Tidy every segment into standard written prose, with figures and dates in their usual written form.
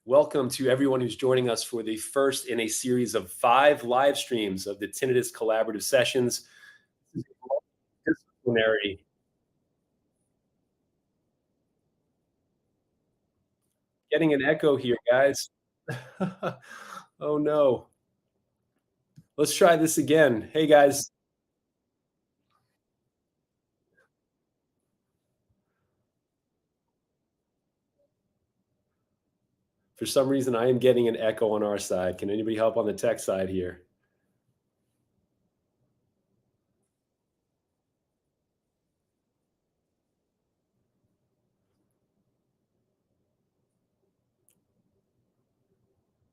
Welcome to everyone who's joining us for the first in a series of 5 live streams of the Tinnitus Collaborative Sessions. This is multidisciplinary. Getting an echo here, guys. Oh no. Let's try this again. Hey guys. For some reason, I am getting an echo on our side. Can anybody help on the tech side here?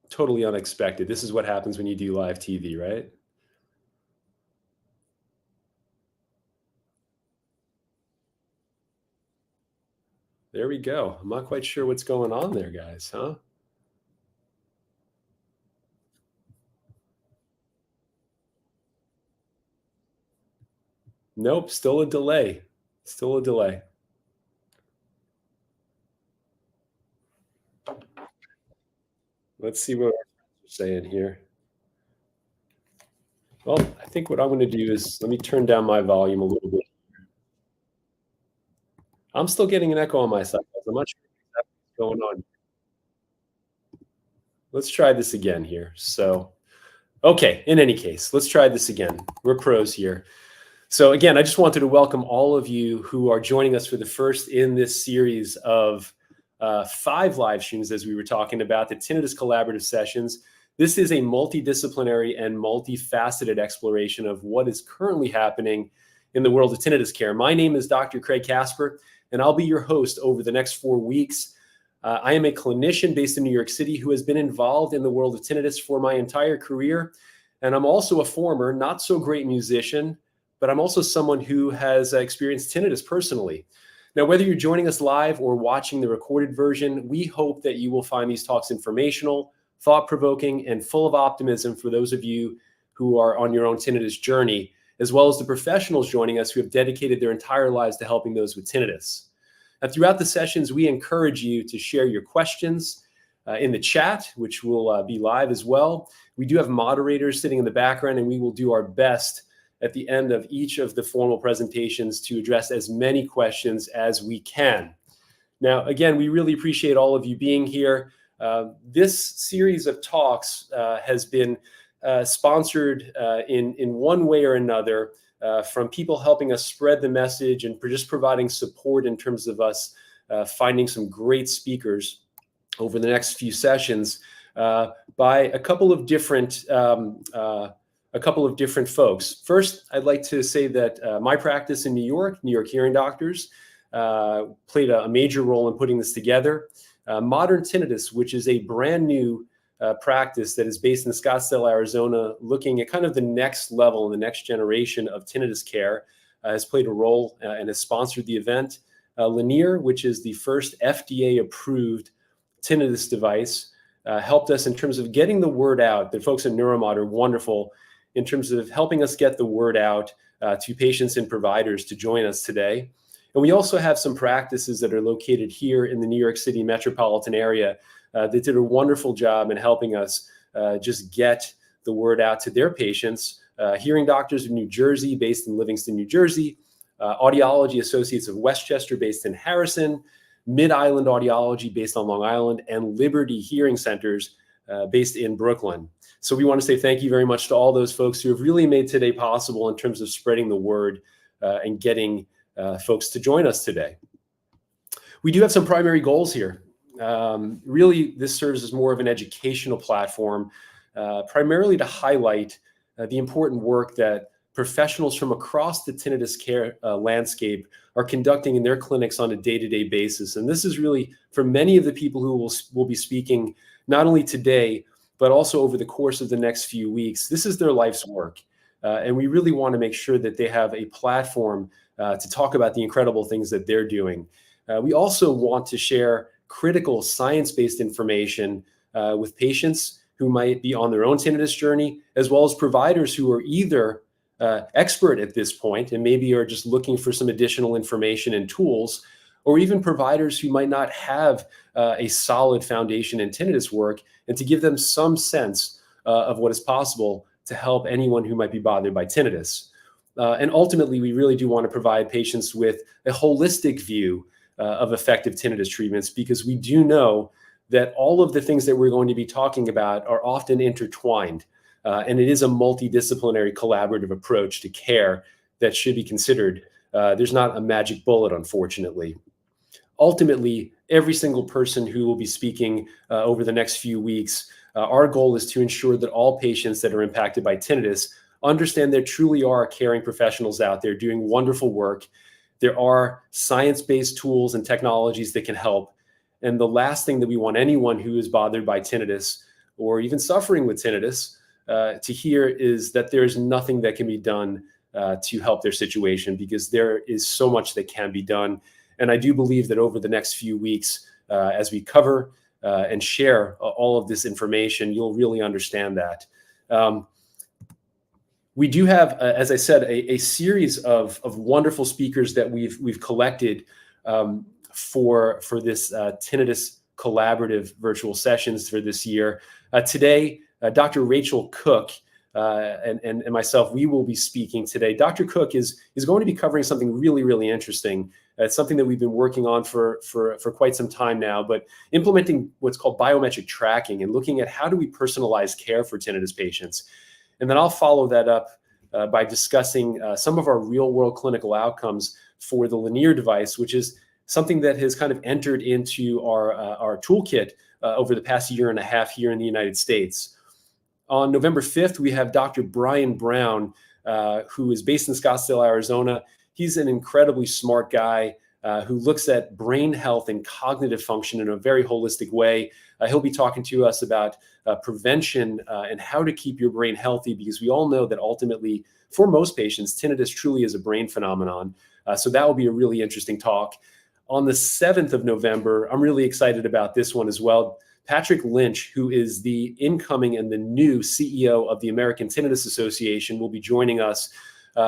Totally unexpected. This is what happens when you do live TV, right? There we go. I'm not quite sure what's going on there, guys, huh? Nope, still a delay. Still a delay. Let's see what our friends are saying here. Well, I think what I'm going to do is let me turn down my volume a little bit. I'm still getting an echo on my side, guys. I'm not sure what's going on. Let's try this again here. So, okay, in any case, let's try this again. We're pros here. So again, I just wanted to welcome all of you who are joining us for the first in this series of 5 live streams, as we were talking about, the Tinnitus Collaborative Sessions. This is a multidisciplinary and multifaceted exploration of what is currently happening in the world of tinnitus care. My name is Dr. Craig Kasper, and I'll be your host over the next 4 weeks. I am a clinician based in New York City who has been involved in the world of tinnitus for my entire career. And I'm also a former, not so great musician, but I'm also someone who has experienced tinnitus personally. Now, whether you're joining us live or watching the recorded version, we hope that you will find these talks informational, thought-provoking, and full of optimism for those of you who are on your own tinnitus journey, as well as the professionals joining us who have dedicated their entire lives to helping those with tinnitus. Now, throughout the sessions, we encourage you to share your questions in the chat, which will be live as well. We do have moderators sitting in the background, and we will do our best at the end of each of the formal presentations to address as many questions as we can. Now, again, we really appreciate all of you being here. This series of talks has been sponsored in one way or another from people helping us spread the message and just providing support in terms of us finding some great speakers over the next few sessions by a couple of different folks. First, I'd like to say that my practice in New York Hearing Doctors, played a major role in putting this together. Modern Tinnitus, which is a brand new practice that is based in Scottsdale, Arizona, looking at kind of the next level and the next generation of tinnitus care, has played a role and has sponsored the event. Lenire, which is the first FDA-approved tinnitus device, helped us in terms of getting the word out. The folks at Neuromodulation are wonderful in terms of helping us get the word out to patients and providers to join us today. And we also have some practices that are located here in the New York City metropolitan area that did a wonderful job in helping us just get the word out to their patients. Hearing Doctors of New Jersey, based in Livingston, New Jersey. Audiology Associates of Westchester, based in Harrison. Mid-Island Audiology, based on Long Island. And Liberty Hearing Centers, based in Brooklyn. So we want to say thank you very much to all those folks who have really made today possible in terms of spreading the word and getting folks to join us today. We do have some primary goals here. Really, this serves as more of an educational platform, primarily to highlight the important work that professionals from across the tinnitus care landscape are conducting in their clinics on a day-to-day basis. And this is really for many of the people who will be speaking not only today, but also over the course of the next few weeks. This is their life's work. And we really want to make sure that they have a platform to talk about the incredible things that they're doing. We also want to share critical science-based information with patients who might be on their own tinnitus journey, as well as providers who are either expert at this point and maybe are just looking for some additional information and tools, or even providers who might not have a solid foundation in tinnitus work, and to give them some sense of what is possible to help anyone who might be bothered by tinnitus. And ultimately, we really do want to provide patients with a holistic view of effective tinnitus treatments, because we do know that all of the things that we're going to be talking about are often intertwined. And it is a multidisciplinary collaborative approach to care that should be considered. There's not a magic bullet, unfortunately. Ultimately, every single person who will be speaking over the next few weeks, our goal is to ensure that all patients that are impacted by tinnitus understand there truly are caring professionals out there doing wonderful work. There are science-based tools and technologies that can help. And the last thing that we want anyone who is bothered by tinnitus or even suffering with tinnitus to hear is that there is nothing that can be done to help their situation, because there is so much that can be done. And I do believe that over the next few weeks, as we cover and share all of this information, you'll really understand that. We do have, as I said, a series of wonderful speakers that we've collected for this Tinnitus Collaborative virtual sessions for this year. Today, Dr. Rachael Cook and myself, we will be speaking today. Dr. Cook is going to be covering something really, really interesting. It's something that we've been working on for quite some time now, but implementing what's called biometric tracking and looking at how do we personalize care for tinnitus patients. And then I'll follow that up by discussing some of our real-world clinical outcomes for the Lenire device, which is something that has kind of entered into our toolkit over the past year and a half here in the United States. On November 5th, we have Dr. Brian Brown, who is based in Scottsdale, Arizona. He's an incredibly smart guy who looks at brain health and cognitive function in a very holistic way. He'll be talking to us about prevention and how to keep your brain healthy, because we all know that ultimately, for most patients, tinnitus truly is a brain phenomenon. So that will be a really interesting talk. On the 7th of November, I'm really excited about this one as well. Patrick Lynch, who is the incoming and the new CEO of the American Tinnitus Association, will be joining us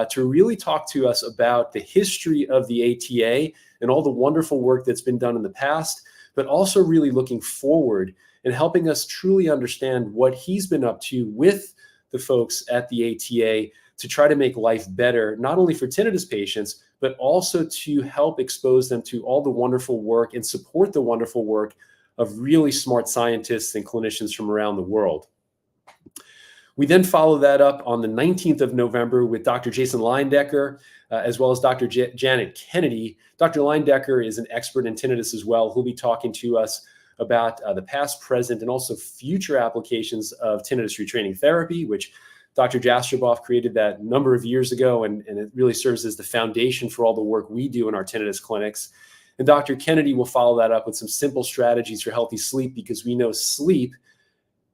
to really talk to us about the history of the ATA and all the wonderful work that's been done in the past, but also really looking forward and helping us truly understand what he's been up to with the folks at the ATA to try to make life better, not only for tinnitus patients, but also to help expose them to all the wonderful work and support the wonderful work of really smart scientists and clinicians from around the world. We then follow that up on the 19th of November with Dr. Jason Leindecker, as well as Dr. Janet Kennedy. Dr. Leindecker is an expert in tinnitus as well. He'll be talking to us about the past, present, and also future applications of tinnitus retraining therapy, which Dr. Jastroboff created that a number of years ago, and it really serves as the foundation for all the work we do in our tinnitus clinics. And Dr. Kennedy will follow that up with some simple strategies for healthy sleep, because we know sleep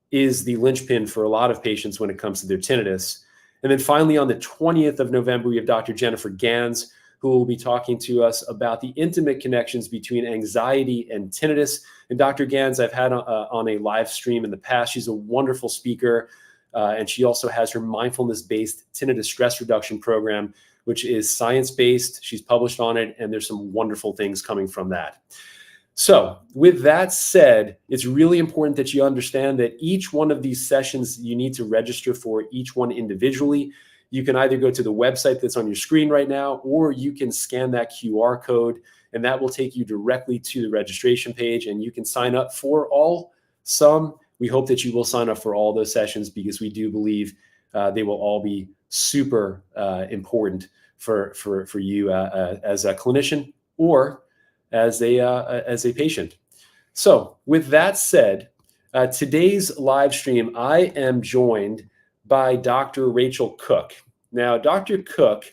is the linchpin for a lot of patients when it comes to their tinnitus. And then finally, on the 20th of November, we have Dr. Jennifer Gans, who will be talking to us about the intimate connections between anxiety and tinnitus. And Dr. Gans, I've had on a live stream in the past. She's a wonderful speaker, and she also has her mindfulness-based tinnitus stress reduction program, which is science-based. She's published on it, and there's some wonderful things coming from that. So with that said, it's really important that you understand that each one of these sessions, you need to register for each one individually. You can either go to the website that's on your screen right now, or you can scan that QR code, and that will take you directly to the registration page, and you can sign up for all. We hope that you will sign up for all those sessions, because we do believe they will all be super important for you as a clinician or as a patient. So with that said, today's live stream, I am joined by Dr. Rachael Cook. Now, Dr. Cook,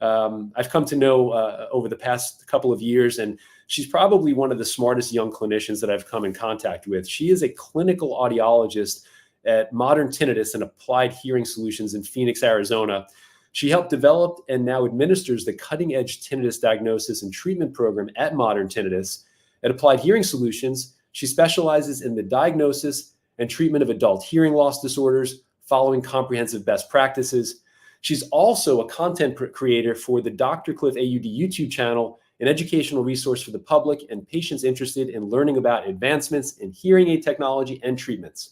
I've come to know over the past couple of years, and she's probably one of the smartest young clinicians that I've come in contact with. She is a clinical audiologist at Modern Tinnitus and Applied Hearing Solutions in Phoenix, Arizona. She helped develop and now administers the cutting-edge tinnitus diagnosis and treatment program at Modern Tinnitus. At Applied Hearing Solutions, she specializes in the diagnosis and treatment of adult hearing loss disorders, following comprehensive best practices. She's also a content creator for the Dr. Cliff Au.D YouTube channel an educational resource for the public and patients interested in learning about advancements in hearing aid technology and treatments.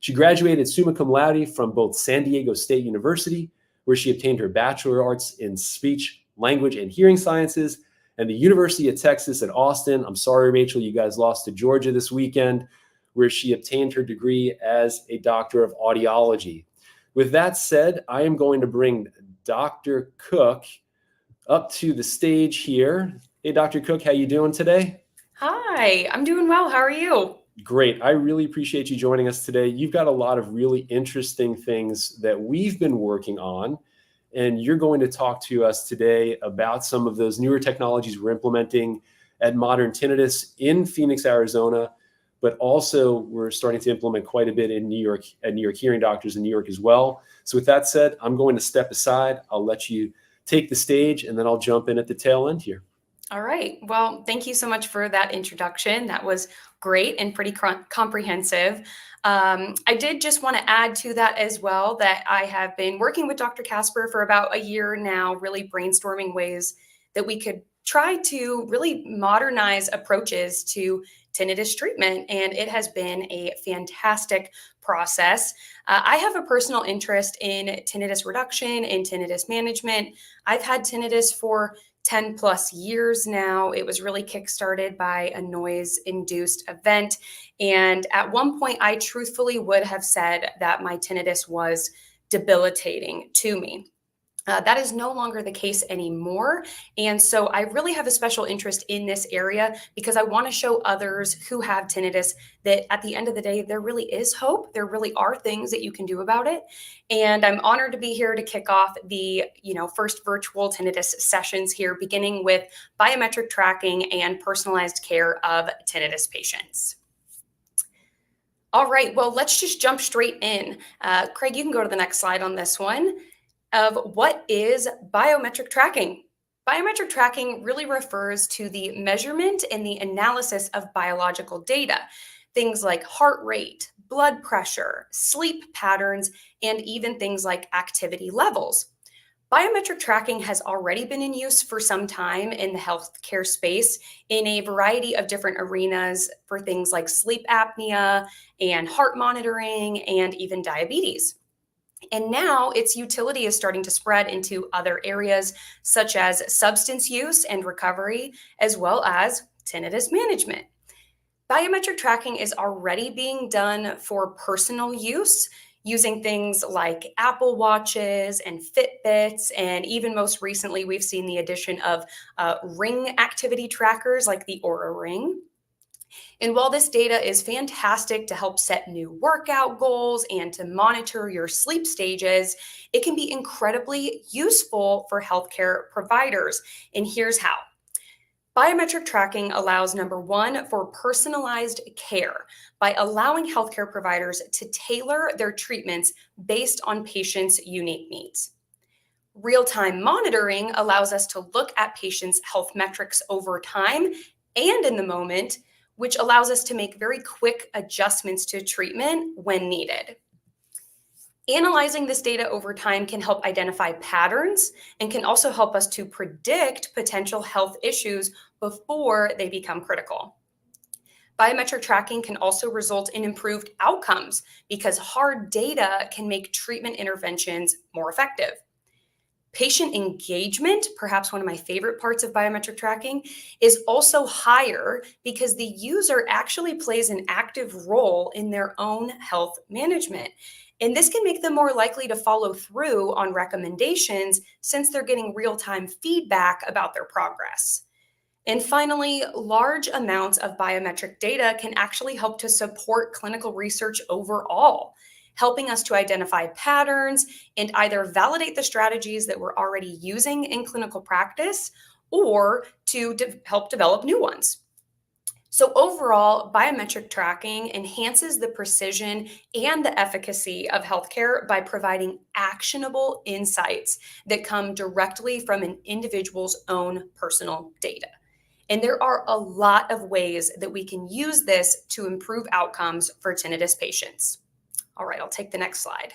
She graduated summa cum laude from both San Diego State University, where she obtained her Bachelor of Arts in Speech, Language, and Hearing Sciences, and the University of Texas at Austin. I'm sorry, Rachel, you guys lost to Georgia this weekend, where she obtained her degree as a Doctor of Audiology. With that said, I am going to bring Dr. Cook up to the stage here. Hey, Dr. Cook, how you doing today? Hi, I'm doing well. How are you? Great. I really appreciate you joining us today. You've got a lot of really interesting things that we've been working on, and you're going to talk to us today about some of those newer technologies we're implementing at Modern Tinnitus in Phoenix, Arizona, but also we're starting to implement quite a bit in New York at New York Hearing Doctors in New York as well. So with that said, I'm going to step aside. I'll let you take the stage, and then I'll jump in at the tail end here. All right. Well, thank you so much for that introduction. That was great and pretty comprehensive. I did just want to add to that as well that I have been working with Dr. Kasper for about a year now, really brainstorming ways that we could try to really modernize approaches to tinnitus treatment. And it has been a fantastic process. I have a personal interest in tinnitus reduction and tinnitus management. I've had tinnitus for 10 plus years now. It was really kickstarted by a noise-induced event. And at one point, I truthfully would have said that my tinnitus was debilitating to me. That is no longer the case anymore. And so I really have a special interest in this area because I want to show others who have tinnitus that at the end of the day, there really is hope. There really are things that you can do about it. And I'm honored to be here to kick off the first virtual tinnitus sessions here, beginning with biometric tracking and personalized care of tinnitus patients. All right, well, let's just jump straight in. Craig, you can go to the next slide on this one. Of what is biometric tracking. Biometric tracking really refers to the measurement and the analysis of biological data, things like heart rate, blood pressure, sleep patterns, and even things like activity levels. Biometric tracking has already been in use for some time in the healthcare space in a variety of different arenas for things like sleep apnea and heart monitoring and even diabetes. And now its utility is starting to spread into other areas such as substance use and recovery, as well as tinnitus management. Biometric tracking is already being done for personal use using things like Apple Watches and Fitbits. And even most recently, we've seen the addition of ring activity trackers like the Oura Ring. And while this data is fantastic to help set new workout goals and to monitor your sleep stages, it can be incredibly useful for healthcare providers. And here's how. Biometric tracking allows, number one, for personalized care by allowing healthcare providers to tailor their treatments based on patients' unique needs. Real-time monitoring allows us to look at patients' health metrics over time and in the moment, which allows us to make very quick adjustments to treatment when needed. Analyzing this data over time can help identify patterns and can also help us to predict potential health issues before they become critical. Biometric tracking can also result in improved outcomes because hard data can make treatment interventions more effective. Patient engagement, perhaps one of my favorite parts of biometric tracking, is also higher because the user actually plays an active role in their own health management. And this can make them more likely to follow through on recommendations since they're getting real-time feedback about their progress. And finally, large amounts of biometric data can actually help to support clinical research overall, helping us to identify patterns and either validate the strategies that we're already using in clinical practice or to help develop new ones. So overall, biometric tracking enhances the precision and the efficacy of healthcare by providing actionable insights that come directly from an individual's own personal data. And there are a lot of ways that we can use this to improve outcomes for tinnitus patients. All right, I'll take the next slide.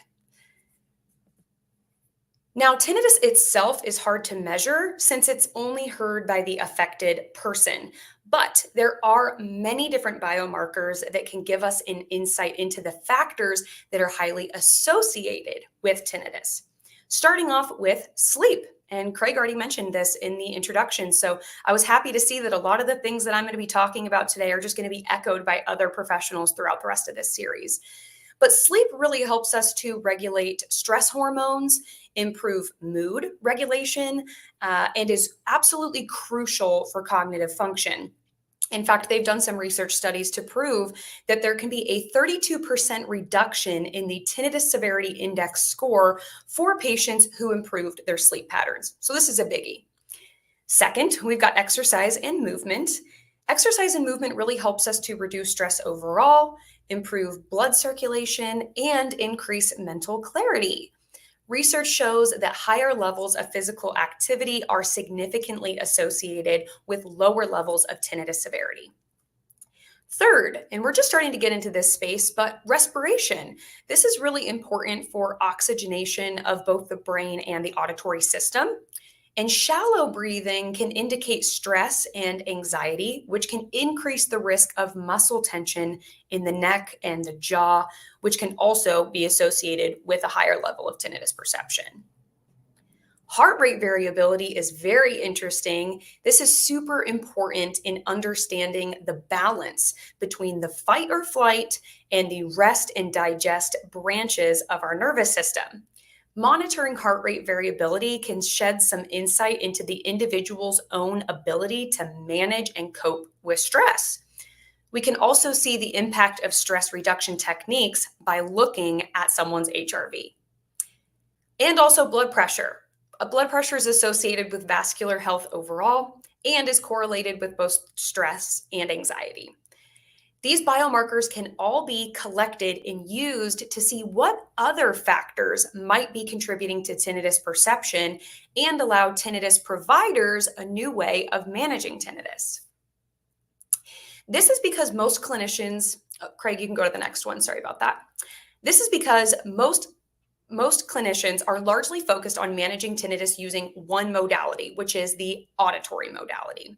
Now, tinnitus itself is hard to measure since it's only heard by the affected person, but there are many different biomarkers that can give us an insight into the factors that are highly associated with tinnitus. Starting off with sleep. And Craig already mentioned this in the introduction. So I was happy to see that a lot of the things that I'm going to be talking about today are just going to be echoed by other professionals throughout the rest of this series. But sleep really helps us to regulate stress hormones, improve mood regulation, and is absolutely crucial for cognitive function. In fact, they've done some research studies to prove that there can be a 32% reduction in the tinnitus severity index score for patients who improved their sleep patterns. So this is a biggie. Second, we've got exercise and movement. Exercise and movement really helps us to reduce stress overall, improve blood circulation, and increase mental clarity. Research shows that higher levels of physical activity are significantly associated with lower levels of tinnitus severity. Third, and we're just starting to get into this space, but respiration. This is really important for oxygenation of both the brain and the auditory system. And shallow breathing can indicate stress and anxiety, which can increase the risk of muscle tension in the neck and the jaw, which can also be associated with a higher level of tinnitus perception. Heart rate variability is very interesting. This is super important in understanding the balance between the fight or flight and the rest and digest branches of our nervous system. Monitoring heart rate variability can shed some insight into the individual's own ability to manage and cope with stress. We can also see the impact of stress reduction techniques by looking at someone's HRV. And also blood pressure. Blood pressure is associated with vascular health overall and is correlated with both stress and anxiety. These biomarkers can all be collected and used to see what other factors might be contributing to tinnitus perception and allow tinnitus providers a new way of managing tinnitus. This is because most clinicians, Craig, you can go to the next one, sorry about that. This is because most clinicians are largely focused on managing tinnitus using one modality, which is the auditory modality.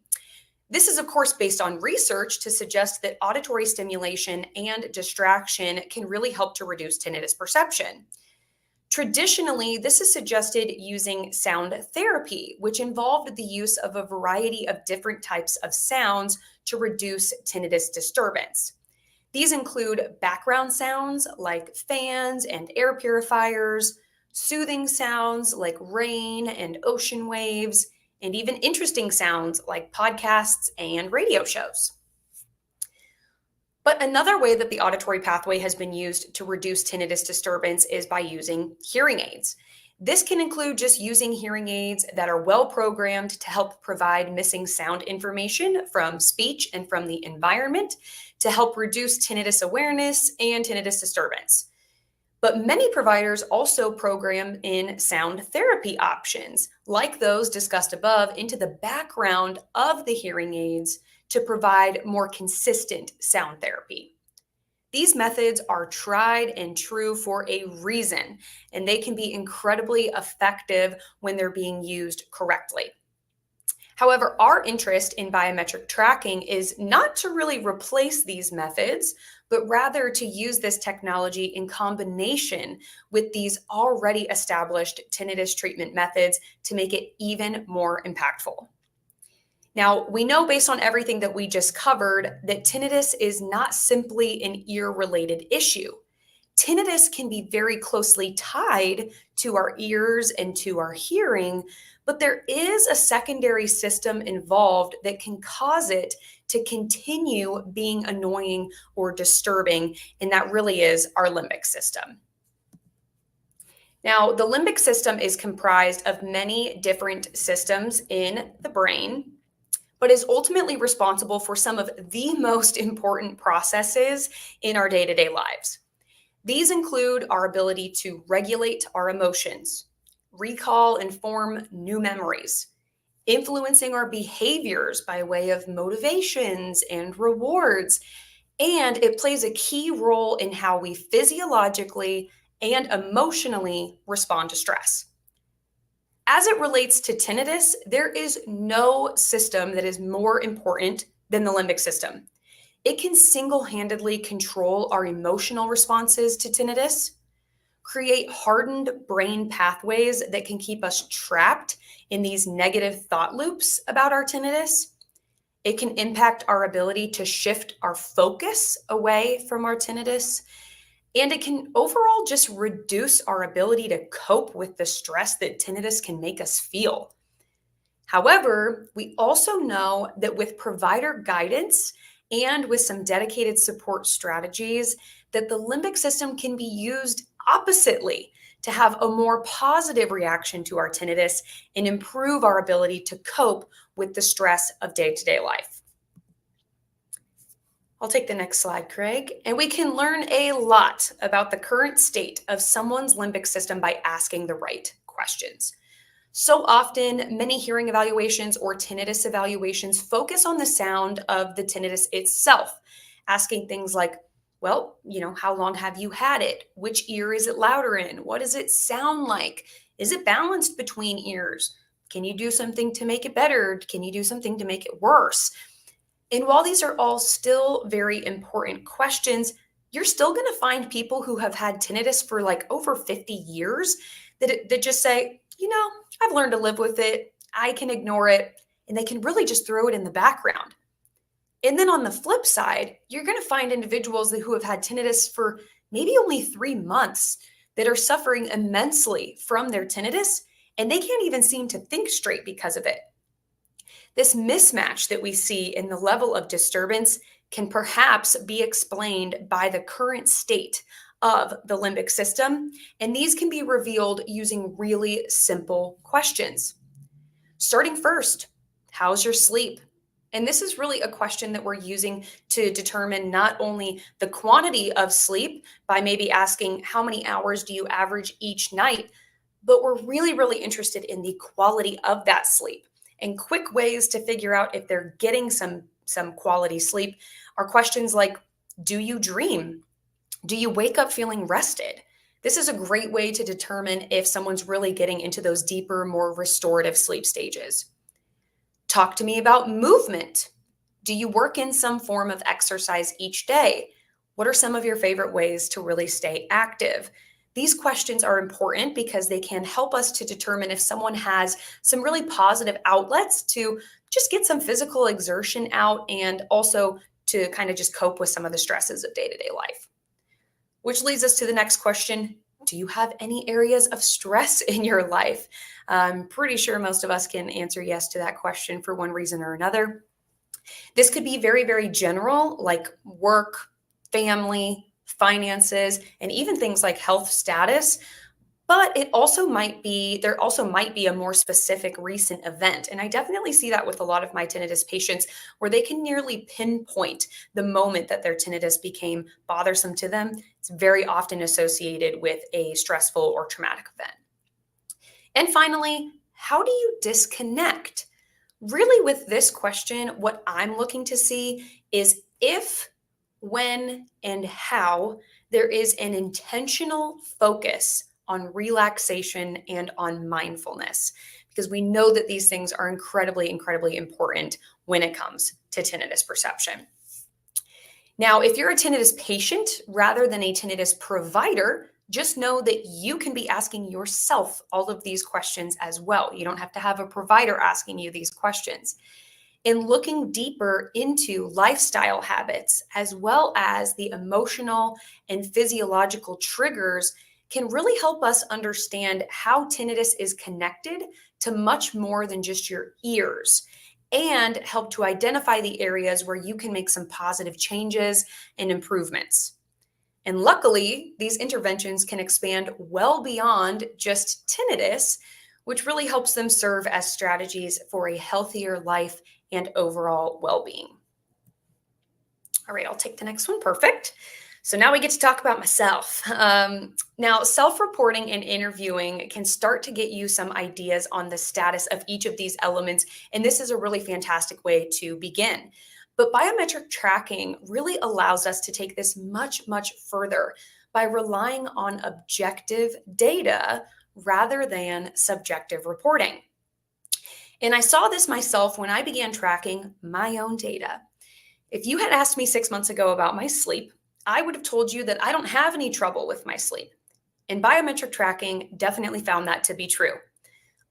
This is, of course, based on research to suggest that auditory stimulation and distraction can really help to reduce tinnitus perception. Traditionally, this is suggested using sound therapy, which involved the use of a variety of different types of sounds to reduce tinnitus disturbance. These include background sounds like fans and air purifiers, soothing sounds like rain and ocean waves, and even interesting sounds like podcasts and radio shows. But another way that the auditory pathway has been used to reduce tinnitus disturbance is by using hearing aids. This can include just using hearing aids that are well programmed to help provide missing sound information from speech and from the environment to help reduce tinnitus awareness and tinnitus disturbance. But many providers also program in sound therapy options, like those discussed above, into the background of the hearing aids to provide more consistent sound therapy. These methods are tried and true for a reason, and they can be incredibly effective when they're being used correctly. However, our interest in biometric tracking is not to really replace these methods, but rather to use this technology in combination with these already established tinnitus treatment methods to make it even more impactful. Now, we know based on everything that we just covered that tinnitus is not simply an ear-related issue. Tinnitus can be very closely tied to our ears and to our hearing, but there is a secondary system involved that can cause it to continue being annoying or disturbing, and that really is our limbic system. Now, the limbic system is comprised of many different systems in the brain, but is ultimately responsible for some of the most important processes in our day-to-day lives. These include our ability to regulate our emotions, recall and form new memories, influencing our behaviors by way of motivations and rewards, and it plays a key role in how we physiologically and emotionally respond to stress. As it relates to tinnitus, there is no system that is more important than the limbic system. It can single-handedly control our emotional responses to tinnitus, create hardened brain pathways that can keep us trapped in these negative thought loops about our tinnitus. It can impact our ability to shift our focus away from our tinnitus. And it can overall just reduce our ability to cope with the stress that tinnitus can make us feel. However, we also know that with provider guidance and with some dedicated support strategies, that the limbic system can be used oppositely to have a more positive reaction to our tinnitus and improve our ability to cope with the stress of day-to-day life. I'll take the next slide, Craig. And we can learn a lot about the current state of someone's limbic system by asking the right questions. So often, many hearing evaluations or tinnitus evaluations focus on the sound of the tinnitus itself, asking things like, well, how long have you had it? Which ear is it louder in? What does it sound like? Is it balanced between ears? Can you do something to make it better? Can you do something to make it worse? And while these are all still very important questions, you're still going to find people who have had tinnitus for like over 50 years that just say, I've learned to live with it. I can ignore it. And they can really just throw it in the background. And then on the flip side, you're going to find individuals who have had tinnitus for maybe only 3 months that are suffering immensely from their tinnitus, and they can't even seem to think straight because of it. This mismatch that we see in the level of disturbance can perhaps be explained by the current state of the limbic system, and these can be revealed using really simple questions. Starting first, how's your sleep? And this is really a question that we're using to determine not only the quantity of sleep by maybe asking how many hours do you average each night, but we're really, really interested in the quality of that sleep. And quick ways to figure out if they're getting some quality sleep are questions like, do you dream? Do you wake up feeling rested? This is a great way to determine if someone's really getting into those deeper, more restorative sleep stages. Talk to me about movement. Do you work in some form of exercise each day? What are some of your favorite ways to really stay active? These questions are important because they can help us to determine if someone has some really positive outlets to just get some physical exertion out and also to kind of just cope with some of the stresses of day-to-day life. Which leads us to the next question. Do you have any areas of stress in your life? I'm pretty sure most of us can answer yes to that question for one reason or another. This could be very, very general, like work, family, finances, and even things like health status. But there also might be a more specific recent event. And I definitely see that with a lot of my tinnitus patients where they can nearly pinpoint the moment that their tinnitus became bothersome to them. It's very often associated with a stressful or traumatic event. And finally, how do you disconnect? Really, with this question, what I'm looking to see is if, when, and how there is an intentional focus on relaxation and on mindfulness, because we know that these things are incredibly, incredibly important when it comes to tinnitus perception. Now, if you're a tinnitus patient rather than a tinnitus provider, just know that you can be asking yourself all of these questions as well. You don't have to have a provider asking you these questions. In looking deeper into lifestyle habits, as well as the emotional and physiological triggers, can really help us understand how tinnitus is connected to much more than just your ears, and help to identify the areas where you can make some positive changes and improvements. And luckily, these interventions can expand well beyond just tinnitus, which really helps them serve as strategies for a healthier life and overall well-being. All right, I'll take the next one. Perfect. So now we get to talk about myself. Now, self-reporting and interviewing can start to get you some ideas on the status of each of these elements, and this is a really fantastic way to begin. But biometric tracking really allows us to take this much, much further by relying on objective data rather than subjective reporting. And I saw this myself when I began tracking my own data. If you had asked me 6 months ago about my sleep, I would have told you that I don't have any trouble with my sleep. And biometric tracking definitely found that to be true.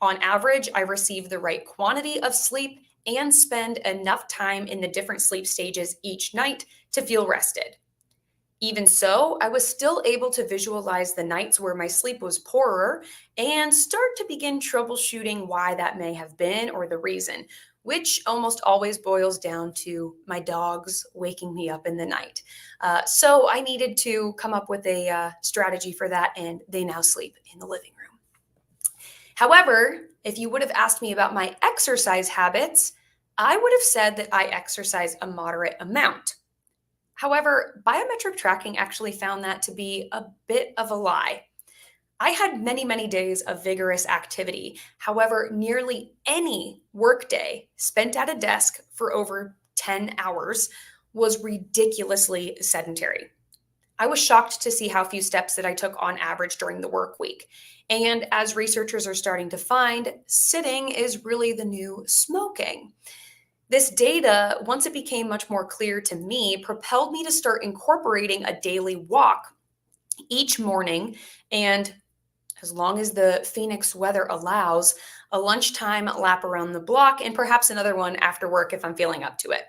On average, I receive the right quantity of sleep and spend enough time in the different sleep stages each night to feel rested. Even so, I was still able to visualize the nights where my sleep was poorer and start to begin troubleshooting why that may have been or the reason, which almost always boils down to my dogs waking me up in the night. So I needed to come up with a strategy for that, and they now sleep in the living room. However, if you would have asked me about my exercise habits, I would have said that I exercise a moderate amount. However, biometric tracking actually found that to be a bit of a lie. I had many, many days of vigorous activity. However, nearly any workday spent at a desk for over 10 hours was ridiculously sedentary. I was shocked to see how few steps that I took on average during the work week. And as researchers are starting to find, sitting is really the new smoking. This data, once it became much more clear to me, propelled me to start incorporating a daily walk each morning, and as long as the Phoenix weather allows, a lunchtime lap around the block, and perhaps another one after work if I'm feeling up to it.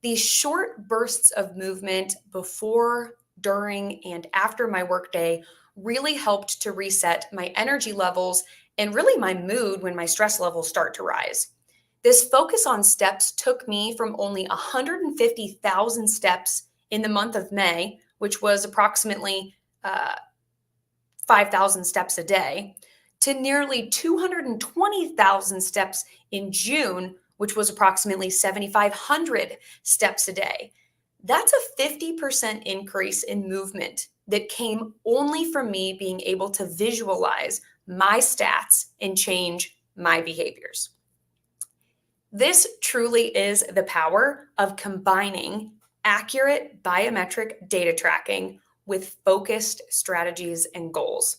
These short bursts of movement before, during, and after my workday really helped to reset my energy levels and really my mood when my stress levels start to rise. This focus on steps took me from only 150,000 steps in the month of May, which was approximately 5,000 steps a day, to nearly 220,000 steps in June, which was approximately 7,500 steps a day. That's a 50% increase in movement that came only from me being able to visualize my stats and change my behaviors. This truly is the power of combining accurate biometric data tracking with focused strategies and goals.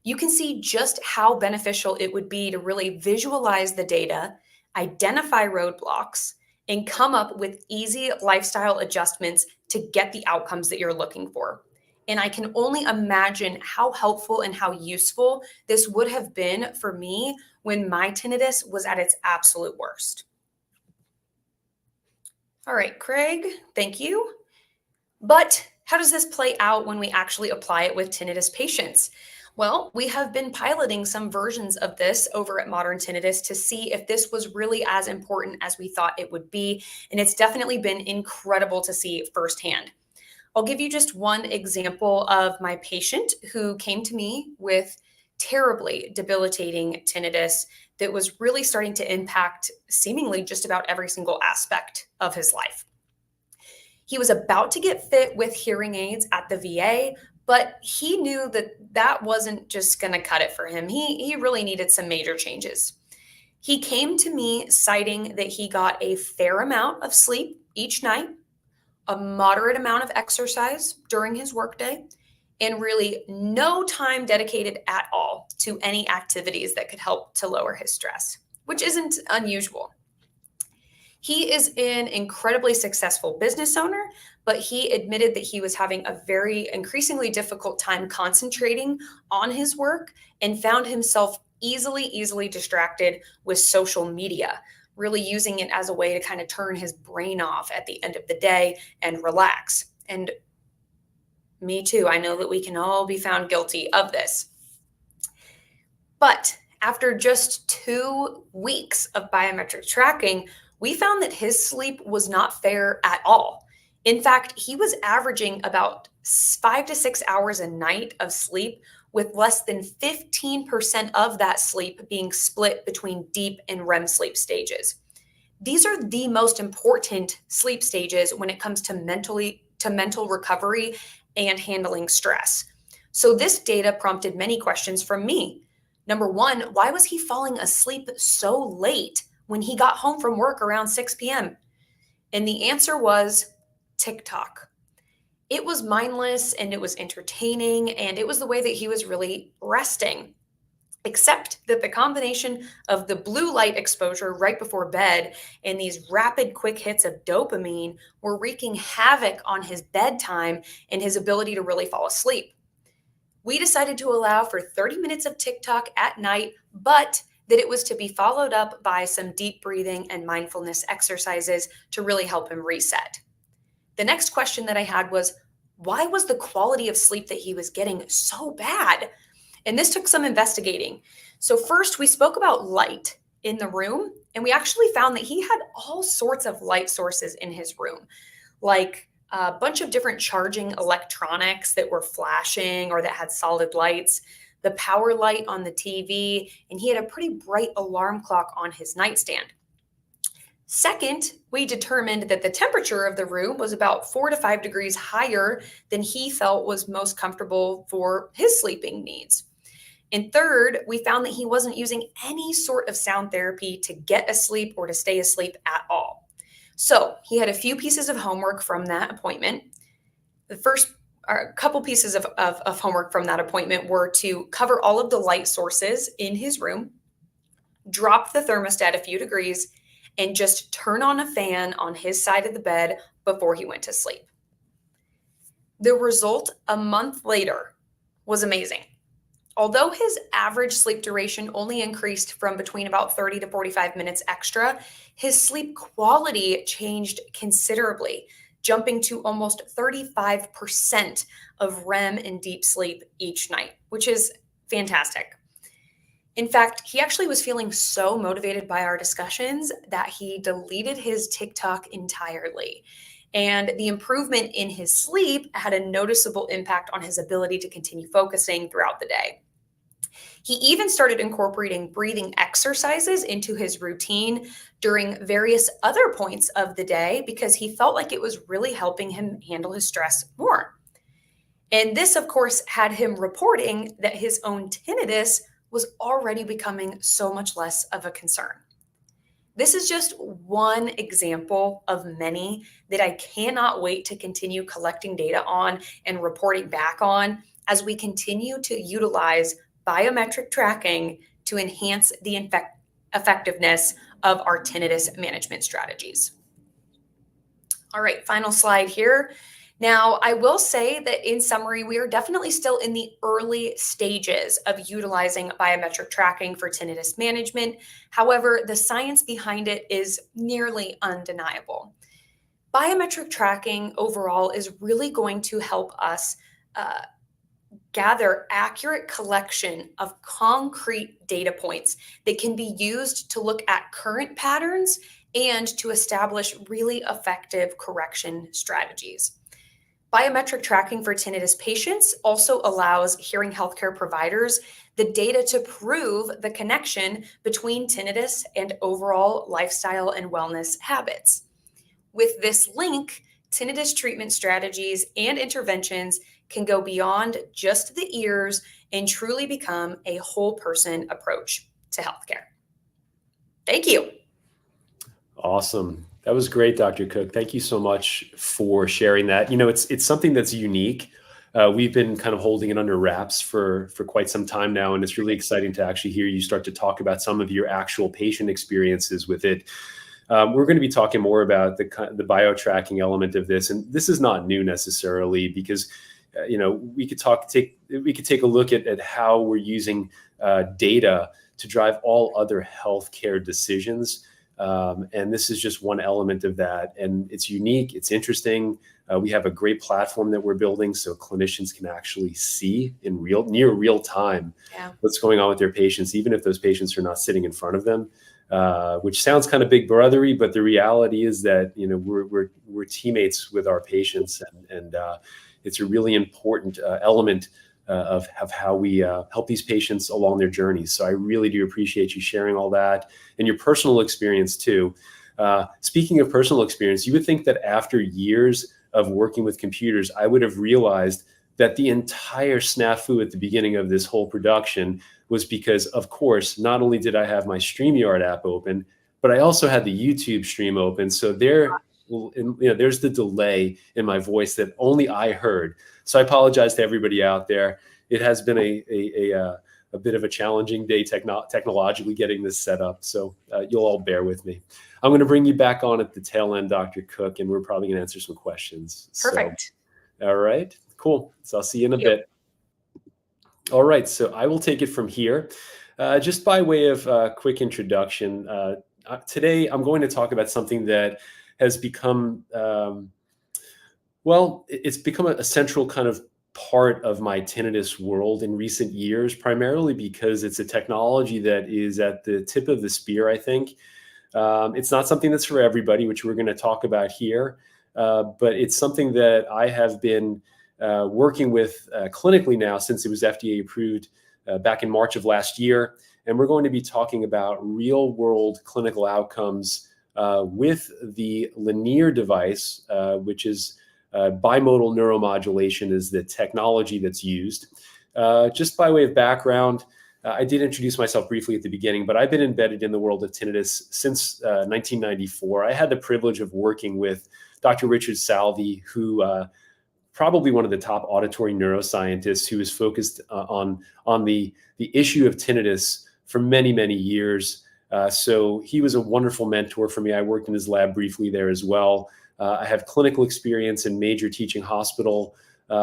You can see just how beneficial it would be to really visualize the data, identify roadblocks, and come up with easy lifestyle adjustments to get the outcomes that you're looking for. And I can only imagine how helpful and how useful this would have been for me when my tinnitus was at its absolute worst. All right, Craig, thank you. But how does this play out when we actually apply it with tinnitus patients? Well, we have been piloting some versions of this over at Modern Tinnitus to see if this was really as important as we thought it would be. And it's definitely been incredible to see firsthand. I'll give you just one example of my patient who came to me with terribly debilitating tinnitus that was really starting to impact seemingly just about every single aspect of his life. He was about to get fit with hearing aids at the VA, but he knew that that wasn't just going to cut it for him. He really needed some major changes. He came to me citing that he got a fair amount of sleep each night, a moderate amount of exercise during his workday, and really no time dedicated at all to any activities that could help to lower his stress, which isn't unusual. He is an incredibly successful business owner, but he admitted that he was having a very increasingly difficult time concentrating on his work and found himself easily distracted with social media, really using it as a way to kind of turn his brain off at the end of the day and relax. And me too, I know that we can all be found guilty of this. But after just 2 weeks of biometric tracking, we found that his sleep was not fair at all. In fact, he was averaging about 5 to 6 hours a night of sleep, with less than 15% of that sleep being split between deep and REM sleep stages. These are the most important sleep stages when it comes to mental recovery and handling stress. So this data prompted many questions from me. Number one, why was he falling asleep so late when he got home from work around 6 p.m.? And the answer was TikTok. It was mindless and it was entertaining, and it was the way that he was really resting. Except that the combination of the blue light exposure right before bed and these rapid, quick hits of dopamine were wreaking havoc on his bedtime and his ability to really fall asleep. We decided to allow for 30 minutes of TikTok at night, but that it was to be followed up by some deep breathing and mindfulness exercises to really help him reset. The next question that I had was, why was the quality of sleep that he was getting so bad? And this took some investigating. So first, we spoke about light in the room, and we actually found that he had all sorts of light sources in his room, like a bunch of different charging electronics that were flashing or that had solid lights, the power light on the TV, and he had a pretty bright alarm clock on his nightstand. Second, we determined that the temperature of the room was about 4 to 5 degrees higher than he felt was most comfortable for his sleeping needs. And third, we found that he wasn't using any sort of sound therapy to get asleep or to stay asleep at all. So he had a few pieces of homework from that appointment. The first couple pieces of homework from that appointment were to cover all of the light sources in his room, drop the thermostat a few degrees, and just turn on a fan on his side of the bed before he went to sleep. The result a month later was amazing. Although his average sleep duration only increased from between about 30 to 45 minutes extra, his sleep quality changed considerably, jumping to almost 35% of REM and deep sleep each night, which is fantastic. In fact, he actually was feeling so motivated by our discussions that he deleted his TikTok entirely. And the improvement in his sleep had a noticeable impact on his ability to continue focusing throughout the day. He even started incorporating breathing exercises into his routine during various other points of the day because he felt like it was really helping him handle his stress more. And this, of course, had him reporting that his own tinnitus was already becoming so much less of a concern. This is just one example of many that I cannot wait to continue collecting data on and reporting back on as we continue to utilize biometric tracking to enhance the effectiveness of our tinnitus management strategies. All right, final slide here. Now, I will say that in summary, we are definitely still in the early stages of utilizing biometric tracking for tinnitus management. However, the science behind it is nearly undeniable. Biometric tracking overall is really going to help us gather accurate collection of concrete data points that can be used to look at current patterns and to establish really effective correction strategies. Biometric tracking for tinnitus patients also allows hearing healthcare providers the data to prove the connection between tinnitus and overall lifestyle and wellness habits. With this link, tinnitus treatment strategies and interventions can go beyond just the ears and truly become a whole person approach to healthcare. Thank you. Awesome. That was great, Dr. Cook. Thank you so much for sharing that. You know, it's something that's unique. We've been kind of holding it under wraps for quite some time now, and it's really exciting to actually hear you start to talk about some of your actual patient experiences with it. We're going to be talking more about the bio-tracking element of this, and this is not new necessarily because you know, we could take a look at how we're using data to drive all other healthcare decisions. And this is just one element of that. And it's unique, it's interesting. We have a great platform that we're building so clinicians can actually see in near real time what's going on with their patients, even if those patients are not sitting in front of them, which sounds kind of big brothery, but the reality is that, you know, we're teammates with our patients, and it's a really important element of how we help these patients along their journeys. So I really do appreciate you sharing all that and your personal experience too. Speaking of personal experience, you would think that after years of working with computers, I would have realized that the entire snafu at the beginning of this whole production was because, of course, not only did I have my StreamYard app open, but I also had the YouTube stream open. So there there's the delay in my voice that only I heard. So I apologize to everybody out there. It has been a bit of a challenging day technologically getting this set up. So you'll all bear with me. I'm going to bring you back on at the tail end, Dr. Cook, and we're probably going to answer some questions. Perfect. So, all right, cool. So I'll see you in a bit. All right, so I will take it from here. Just by way of quick introduction, today I'm going to talk about something that has become, it's become a central kind of part of my tinnitus world in recent years, primarily because it's a technology that is at the tip of the spear, I think. It's not something that's for everybody, which we're going to talk about here, but it's something that I have been working with clinically now since it was FDA approved back in March of last year. And we're going to be talking about real world clinical outcomes with the Lenire device, which is bimodal neuromodulation is the technology that's used. Just by way of background, I did introduce myself briefly at the beginning, but I've been embedded in the world of tinnitus since 1994. I had the privilege of working with Dr. Richard Salvi, who probably one of the top auditory neuroscientists who is focused on the issue of tinnitus for many, many years. So he was a wonderful mentor for me. I worked in his lab briefly there as well. I have clinical experience in major teaching hospital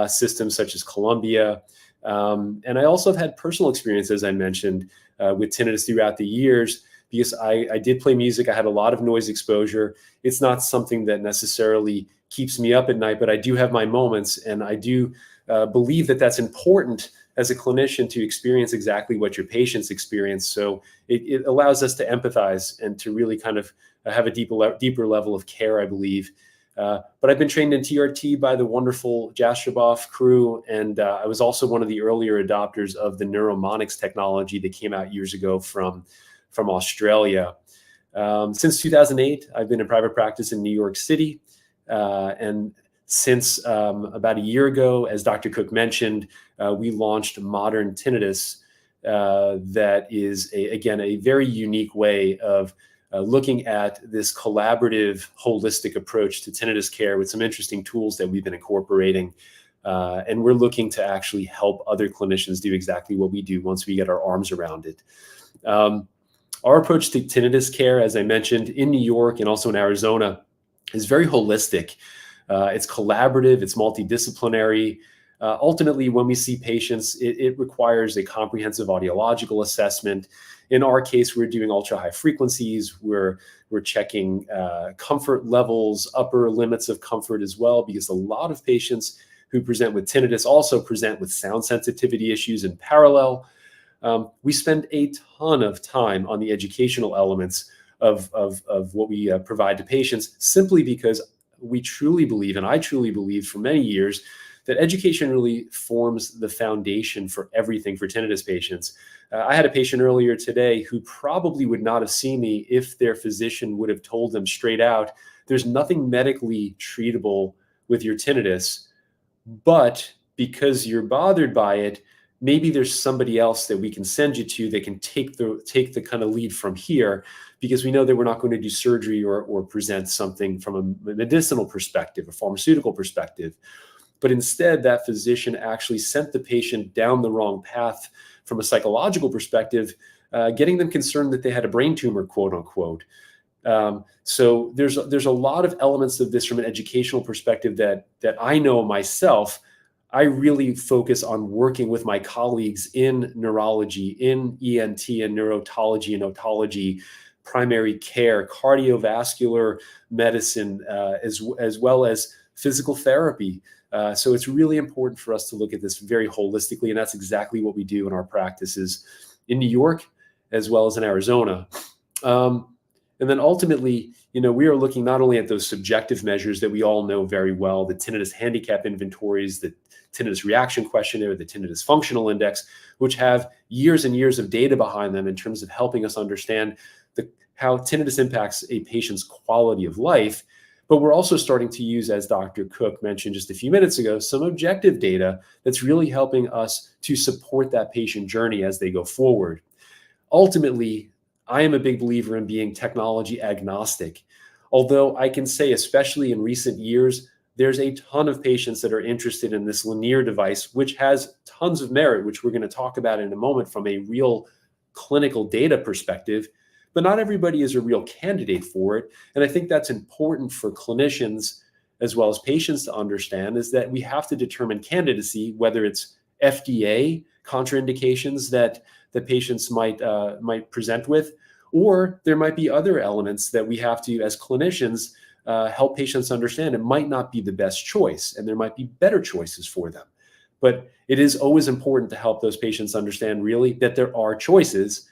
systems such as Columbia. And I also have had personal experience, as I mentioned, with tinnitus throughout the years, because I did play music. I had a lot of noise exposure. It's not something that necessarily keeps me up at night, but I do have my moments. And I do believe that that's important as a clinician to experience exactly what your patients experience. So it allows us to empathize and to really kind of have a deeper level of care, I believe. But I've been trained in TRT by the wonderful Jastroboff crew, and I was also one of the earlier adopters of the Neuromodulation technology that came out years ago from Australia. Since 2008, I've been in private practice in New York City, and since about a year ago, as Dr. Cook mentioned, we launched Modern Tinnitus. That is, again, a very unique way of looking at this collaborative, holistic approach to tinnitus care with some interesting tools that we've been incorporating. And we're looking to actually help other clinicians do exactly what we do once we get our arms around it. Our approach to tinnitus care, as I mentioned, in New York and also in Arizona, is very holistic. It's collaborative, it's multidisciplinary. Ultimately, when we see patients, it requires a comprehensive audiological assessment. In our case, we're doing ultra-high frequencies. We're checking comfort levels, upper limits of comfort as well, because a lot of patients who present with tinnitus also present with sound sensitivity issues in parallel. We spend a ton of time on the educational elements of what we provide to patients, simply because we truly believe, and I truly believe for many years, that education really forms the foundation for everything for tinnitus patients. I had a patient earlier today who probably would not have seen me if their physician would have told them straight out, there's nothing medically treatable with your tinnitus, but because you're bothered by it, maybe there's somebody else that we can send you to that can take the kind of lead from here, because we know that we're not going to do surgery or present something from a medicinal perspective, a pharmaceutical perspective. But instead, that physician actually sent the patient down the wrong path from a psychological perspective, getting them concerned that they had a brain tumor, quote unquote. So there's a lot of elements of this from an educational perspective that I know myself. I really focus on working with my colleagues in neurology, in ENT and neurotology and otology, primary care, cardiovascular medicine, as well as physical therapy. So it's really important for us to look at this very holistically, and that's exactly what we do in our practices in New York as well as in Arizona. And then ultimately, we are looking not only at those subjective measures that we all know very well, the tinnitus handicap inventories, the tinnitus reaction questionnaire, the tinnitus functional index, which have years and years of data behind them in terms of helping us understand how tinnitus impacts a patient's quality of life. But we're also starting to use, as Dr. Cook mentioned just a few minutes ago, some objective data that's really helping us to support that patient journey as they go forward. Ultimately, I am a big believer in being technology agnostic. Although I can say, especially in recent years, there's a ton of patients that are interested in this Lenire device, which has tons of merit, which we're going to talk about in a moment from a real clinical data perspective. But not everybody is a real candidate for it. And I think that's important for clinicians as well as patients to understand, is that we have to determine candidacy, whether it's FDA contraindications that the patients might present with, or there might be other elements that we have to, as clinicians, help patients understand it might not be the best choice, and there might be better choices for them. But it is always important to help those patients understand really that there are choices,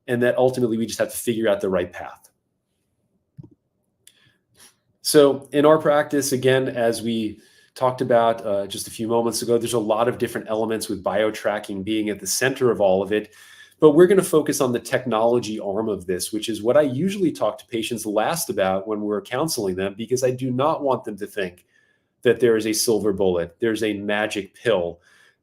and that ultimately we just have to figure out the right path. So in our practice, again, as we talked about just a few moments ago, there's a lot of different elements, with biotracking being at the center of all of it. But we're going to focus on the technology arm of this, which is what I usually talk to patients last about when we're counseling them, because I do not want them to think that there is a silver bullet, there's a magic pill.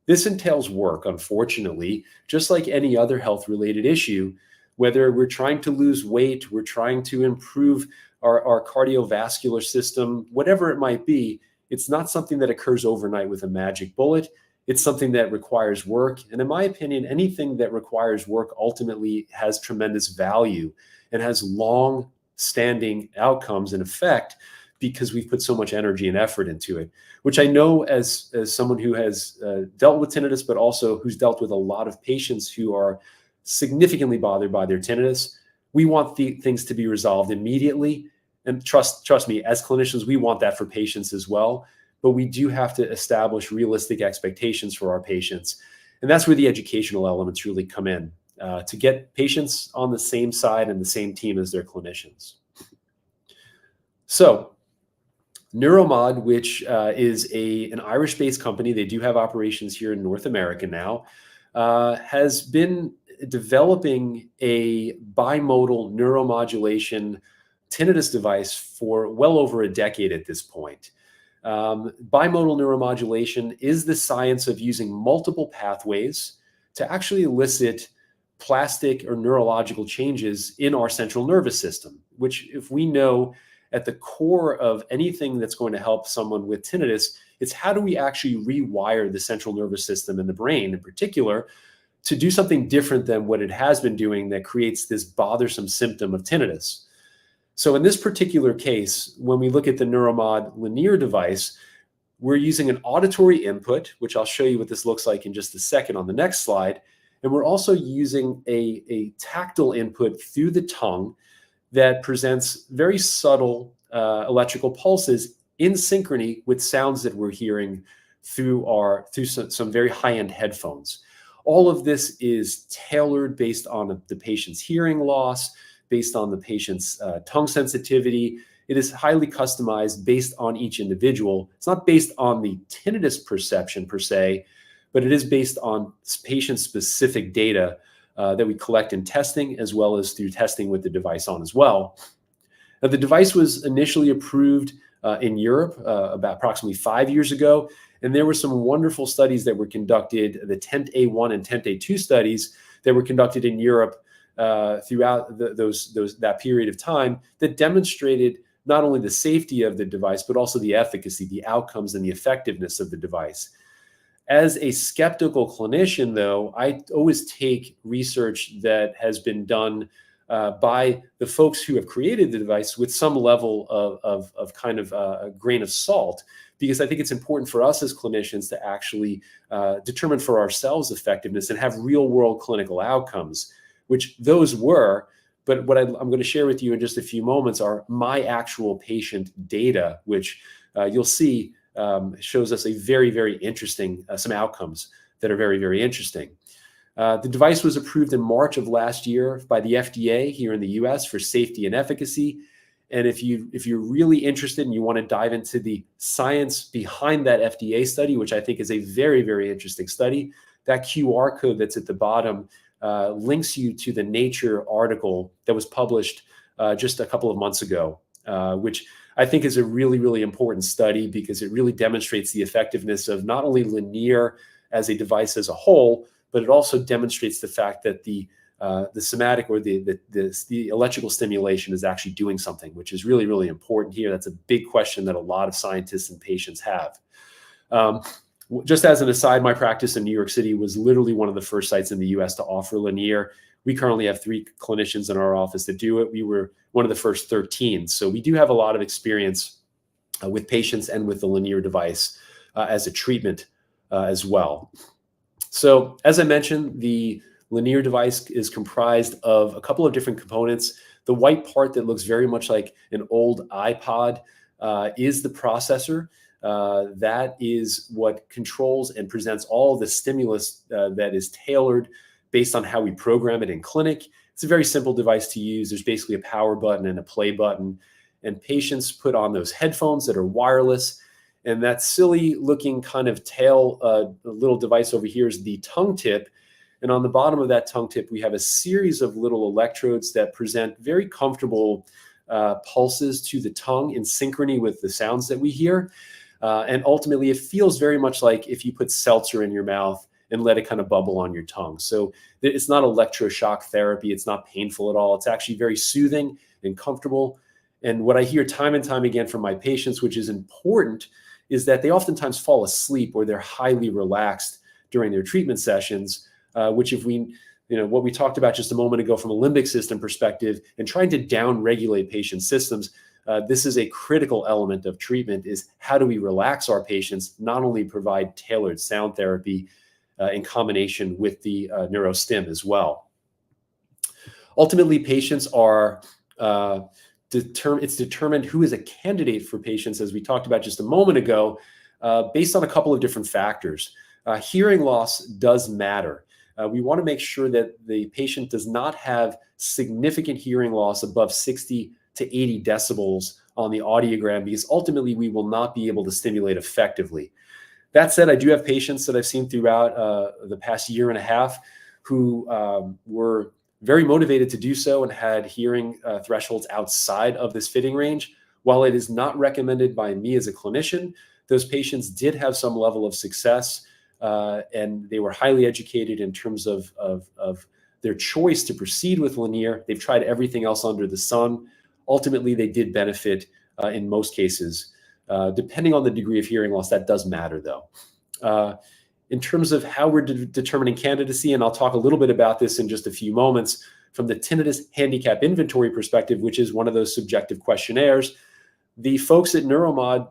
This entails work, unfortunately, just like any other health-related issue. Whether we're trying to lose weight, we're trying to improve our cardiovascular system, whatever it might be, it's not something that occurs overnight with a magic bullet. It's something that requires work. And in my opinion, anything that requires work ultimately has tremendous value and has long-standing outcomes and effect, because we've put so much energy and effort into it, which I know as someone who has dealt with tinnitus, but also who's dealt with a lot of patients who are significantly bothered by their tinnitus. We want things to be resolved immediately. And trust me, as clinicians, we want that for patients as well. But we do have to establish realistic expectations for our patients. And that's where the educational elements really come in, to get patients on the same side and the same team as their clinicians. So Neuromod, which is an Irish-based company, they do have operations here in North America now, has been developing a bimodal neuromodulation tinnitus device for well over a decade at this point. Bimodal neuromodulation is the science of using multiple pathways to actually elicit plastic or neurological changes in our central nervous system, which, if we know at the core of anything that's going to help someone with tinnitus, it's how do we actually rewire the central nervous system in the brain in particular to do something different than what it has been doing that creates this bothersome symptom of tinnitus. So in this particular case, when we look at the Neuromod Lenire device, we're using an auditory input, which I'll show you what this looks like in just a second on the next slide. And we're also using a tactile input through the tongue that presents very subtle electrical pulses in synchrony with sounds that we're hearing through some very high-end headphones. All of this is tailored based on the patient's hearing loss, based on the patient's tongue sensitivity. It is highly customized based on each individual. It's not based on the tinnitus perception per se, but it is based on patient-specific data that we collect in testing, as well as through testing with the device on as well. Now, the device was initially approved in Europe about approximately 5 years ago, and there were some wonderful studies that were conducted, the TENT-A1 and TENT-A2 studies that were conducted in Europe throughout that period of time, that demonstrated not only the safety of the device, but also the efficacy, the outcomes, and the effectiveness of the device. As a skeptical clinician, though, I always take research that has been done by the folks who have created the device with some level of kind of a grain of salt, because I think it's important for us as clinicians to actually determine for ourselves effectiveness and have real-world clinical outcomes, which those were. But what I'm going to share with you in just a few moments are my actual patient data, which you'll see shows us a very, very interesting, some outcomes that are very, very interesting. The device was approved in March of last year by the FDA here in the US for safety and efficacy. And if you're really interested and you want to dive into the science behind that FDA study, which I think is a very, very interesting study, that QR code that's at the bottom links you to the Nature article that was published just a couple of months ago, which I think is a really, really important study, because it really demonstrates the effectiveness of not only Lenire as a device as a whole, but it also demonstrates the fact that the the somatic or the electrical stimulation is actually doing something, which is really, really important here. That's a big question that a lot of scientists and patients have. Just as an aside, my practice in New York City was literally one of the first sites in the US to offer Lenire. We currently have 3 clinicians in our office that do it. We were one of the first 13. So we do have a lot of experience with patients and with the Lenire device as a treatment as well. So as I mentioned, the Lenire device is comprised of a couple of different components. The white part that looks very much like an old iPod is the processor. That is what controls and presents all the stimulus that is tailored based on how we program it in clinic. It's a very simple device to use. There's basically a power button and a play button, and patients put on those headphones that are wireless. And that silly looking kind of tail little device over here is the tongue tip. And on the bottom of that tongue tip, we have a series of little electrodes that present very comfortable pulses to the tongue in synchrony with the sounds that we hear. And ultimately, it feels very much like if you put seltzer in your mouth and let it kind of bubble on your tongue. So it's not electroshock therapy. It's not painful at all. It's actually very soothing and comfortable. And what I hear time and time again from my patients, which is important, is that they oftentimes fall asleep or they're highly relaxed during their treatment sessions, which if we, what we talked about just a moment ago from a limbic system perspective and trying to down-regulate patient systems, this is a critical element of treatment, is how do we relax our patients, not only provide tailored sound therapy in combination with the neurostim as well. Ultimately, patients are it's determined who is a candidate for patients, as we talked about just a moment ago, based on a couple of different factors. Hearing loss does matter. We want to make sure that the patient does not have significant hearing loss above 60 to 80 decibels on the audiogram, because ultimately we will not be able to stimulate effectively. That said, I do have patients that I've seen throughout the past year and a half who were very motivated to do so and had hearing thresholds outside of this fitting range. While it is not recommended by me as a clinician, those patients did have some level of success, and they were highly educated in terms of their choice to proceed with Lenire. They've tried everything else under the sun. Ultimately, they did benefit in most cases. Depending on the degree of hearing loss, that does matter, though. In terms of how we're determining candidacy, and I'll talk a little bit about this in just a few moments, from the Tinnitus Handicap Inventory perspective, which is one of those subjective questionnaires, the folks at Neuromod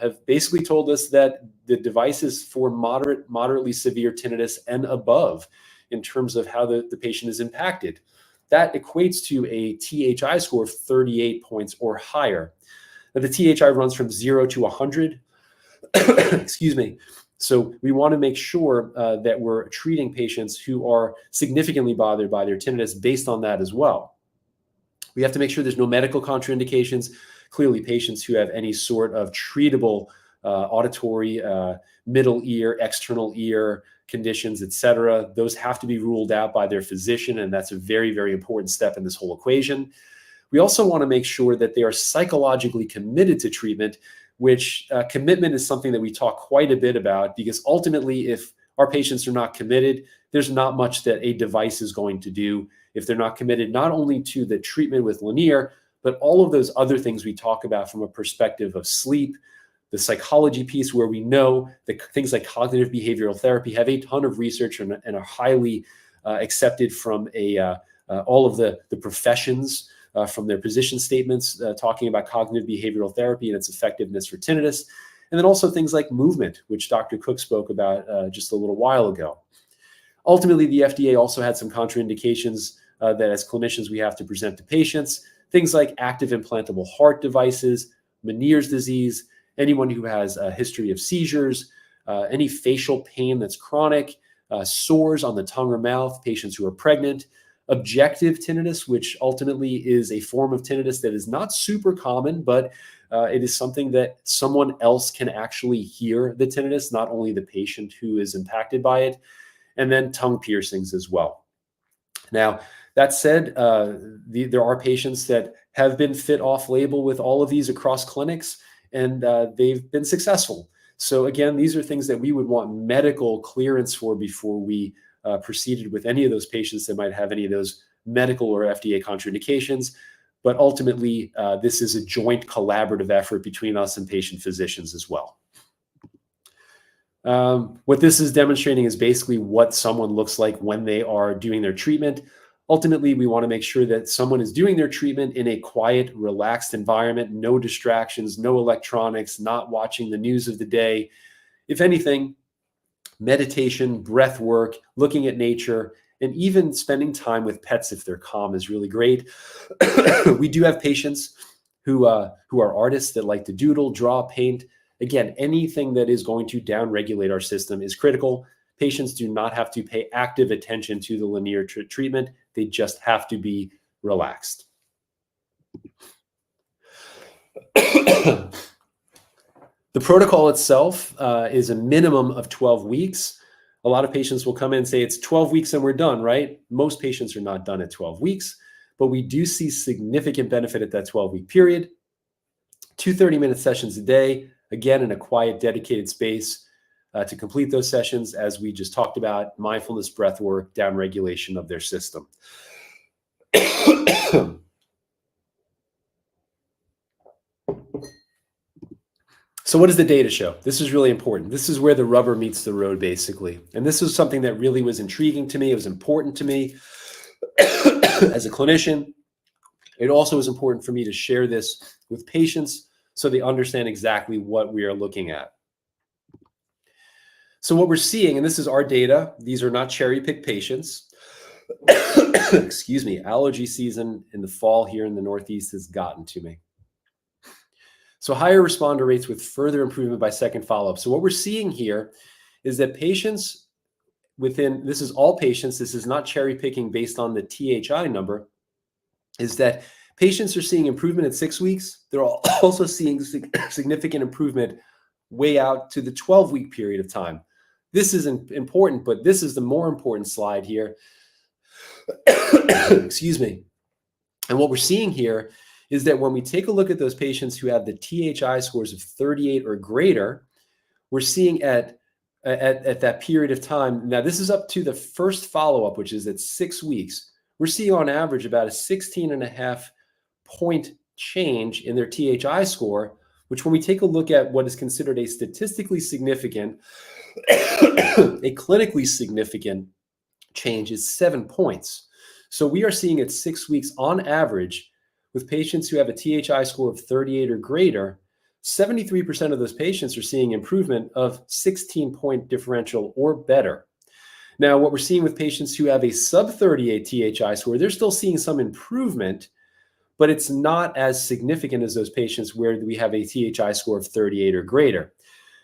have basically told us that the device is for moderately severe tinnitus and above in terms of how the patient is impacted. That equates to a THI score of 38 points or higher. Now, the THI runs from 0 to 100. Excuse me. So we want to make sure that we're treating patients who are significantly bothered by their tinnitus based on that as well. We have to make sure there's no medical contraindications. Clearly, patients who have any sort of treatable auditory, middle ear, external ear conditions, et cetera, those have to be ruled out by their physician, and that's a very, very important step in this whole equation. We also want to make sure that they are psychologically committed to treatment, which commitment is something that we talk quite a bit about, because ultimately, if our patients are not committed, there's not much that a device is going to do. If they're not committed not only to the treatment with Lenire, but all of those other things we talk about from a perspective of sleep, the psychology piece, where we know that things like cognitive behavioral therapy have a ton of research and are highly accepted from all of the professions, from their position statements, talking about cognitive behavioral therapy and its effectiveness for tinnitus. And then also things like movement, which Dr. Cook spoke about just a little while ago. Ultimately, the FDA also had some contraindications that as clinicians we have to present to patients. Things like active implantable heart devices, Meniere's disease, anyone who has a history of seizures, any facial pain that's chronic, sores on the tongue or mouth, patients who are pregnant, objective tinnitus, which ultimately is a form of tinnitus that is not super common, but it is something that someone else can actually hear the tinnitus, not only the patient who is impacted by it, and then tongue piercings as well. Now, that said, there are patients that have been fit off-label with all of these across clinics, and they've been successful. So again, these are things that we would want medical clearance for before we proceeded with any of those patients that might have any of those medical or FDA contraindications. But ultimately, this is a joint collaborative effort between us and patient physicians as well. What this is demonstrating is basically what someone looks like when they are doing their treatment. Ultimately, we want to make sure that someone is doing their treatment in a quiet, relaxed environment, no distractions, no electronics, not watching the news of the day. If anything, meditation, breath work, looking at nature, and even spending time with pets if they're calm is really great. We do have patients who are artists that like to doodle, draw, paint. Again, anything that is going to downregulate our system is critical. Patients do not have to pay active attention to the Lenire treatment. They just have to be relaxed. The protocol itself is a minimum of 12 weeks. A lot of patients will come in and say it's 12 weeks and we're done, right? Most patients are not done at 12 weeks, but we do see significant benefit at that 12-week period. 2 30-minute sessions a day, again, in a quiet, dedicated space to complete those sessions, as we just talked about, mindfulness, breath work, downregulation of their system. So what does the data show? This is really important. This is where the rubber meets the road, basically. And this is something that really was intriguing to me. It was important to me as a clinician. It also is important for me to share this with patients so they understand exactly what we are looking at. So what we're seeing, and this is our data, these are not cherry-picked patients. Excuse me, allergy season in the fall here in the Northeast has gotten to me. So higher responder rates with further improvement by second follow-up. So what we're seeing here is that patients this is all patients, this is not cherry picking based on the THI number, is that patients are seeing improvement at 6 weeks. They're also seeing significant improvement way out to the 12-week period of time. This is important, but this is the more important slide here. Excuse me. And what we're seeing here is that when we take a look at those patients who have the THI scores of 38 or greater, we're seeing at that period of time, now this is up to the first follow-up, which is at 6 weeks, we're seeing on average about a 16.5 point change in their THI score, which when we take a look at what is considered a statistically significant, a clinically significant change is 7 points. So we are seeing at 6 weeks on average with patients who have a THI score of 38 or greater, 73% of those patients are seeing improvement of 16-point differential or better. Now, what we're seeing with patients who have a sub-38 THI score, they're still seeing some improvement, but it's not as significant as those patients where we have a THI score of 38 or greater.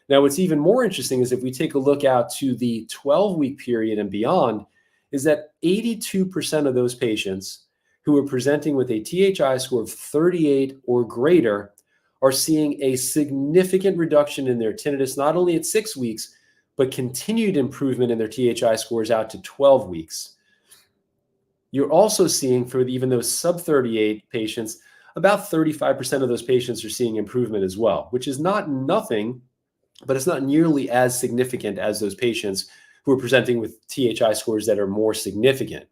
Now, what's even more interesting is if we take a look out to the 12-week period and beyond, is that 82% of those patients who are presenting with a THI score of 38 or greater are seeing a significant reduction in their tinnitus, not only at 6 weeks, but continued improvement in their THI scores out to 12 weeks. You're also seeing for even those sub-38 patients, about 35% of those patients are seeing improvement as well, which is not nothing, but it's not nearly as significant as those patients who are presenting with THI scores that are more significant.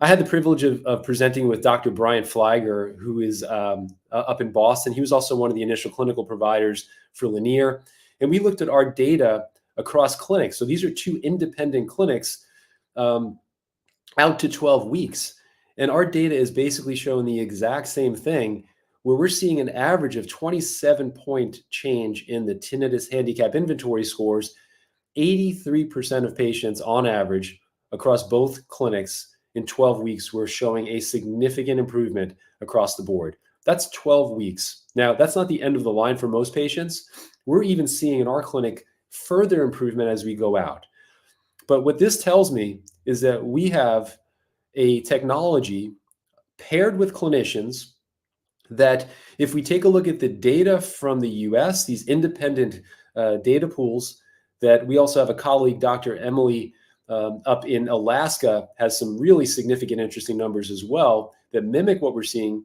I had the privilege of presenting with Dr. Brian Flieger, who is up in Boston. He was also one of the initial clinical providers for Lenire. And we looked at our data across clinics. So these are 2 independent clinics out to 12 weeks. And our data is basically showing the exact same thing, where we're seeing an average of 27-point change in the tinnitus handicap inventory scores. 83% of patients on average across both clinics in 12 weeks were showing a significant improvement across the board. That's 12 weeks. Now, that's not the end of the line for most patients. We're even seeing in our clinic further improvement as we go out. But what this tells me is that we have a technology paired with clinicians that if we take a look at the data from the US, these independent data pools, that we also have a colleague, Dr. Emily, up in Alaska, has some really significant, interesting numbers as well that mimic what we're seeing.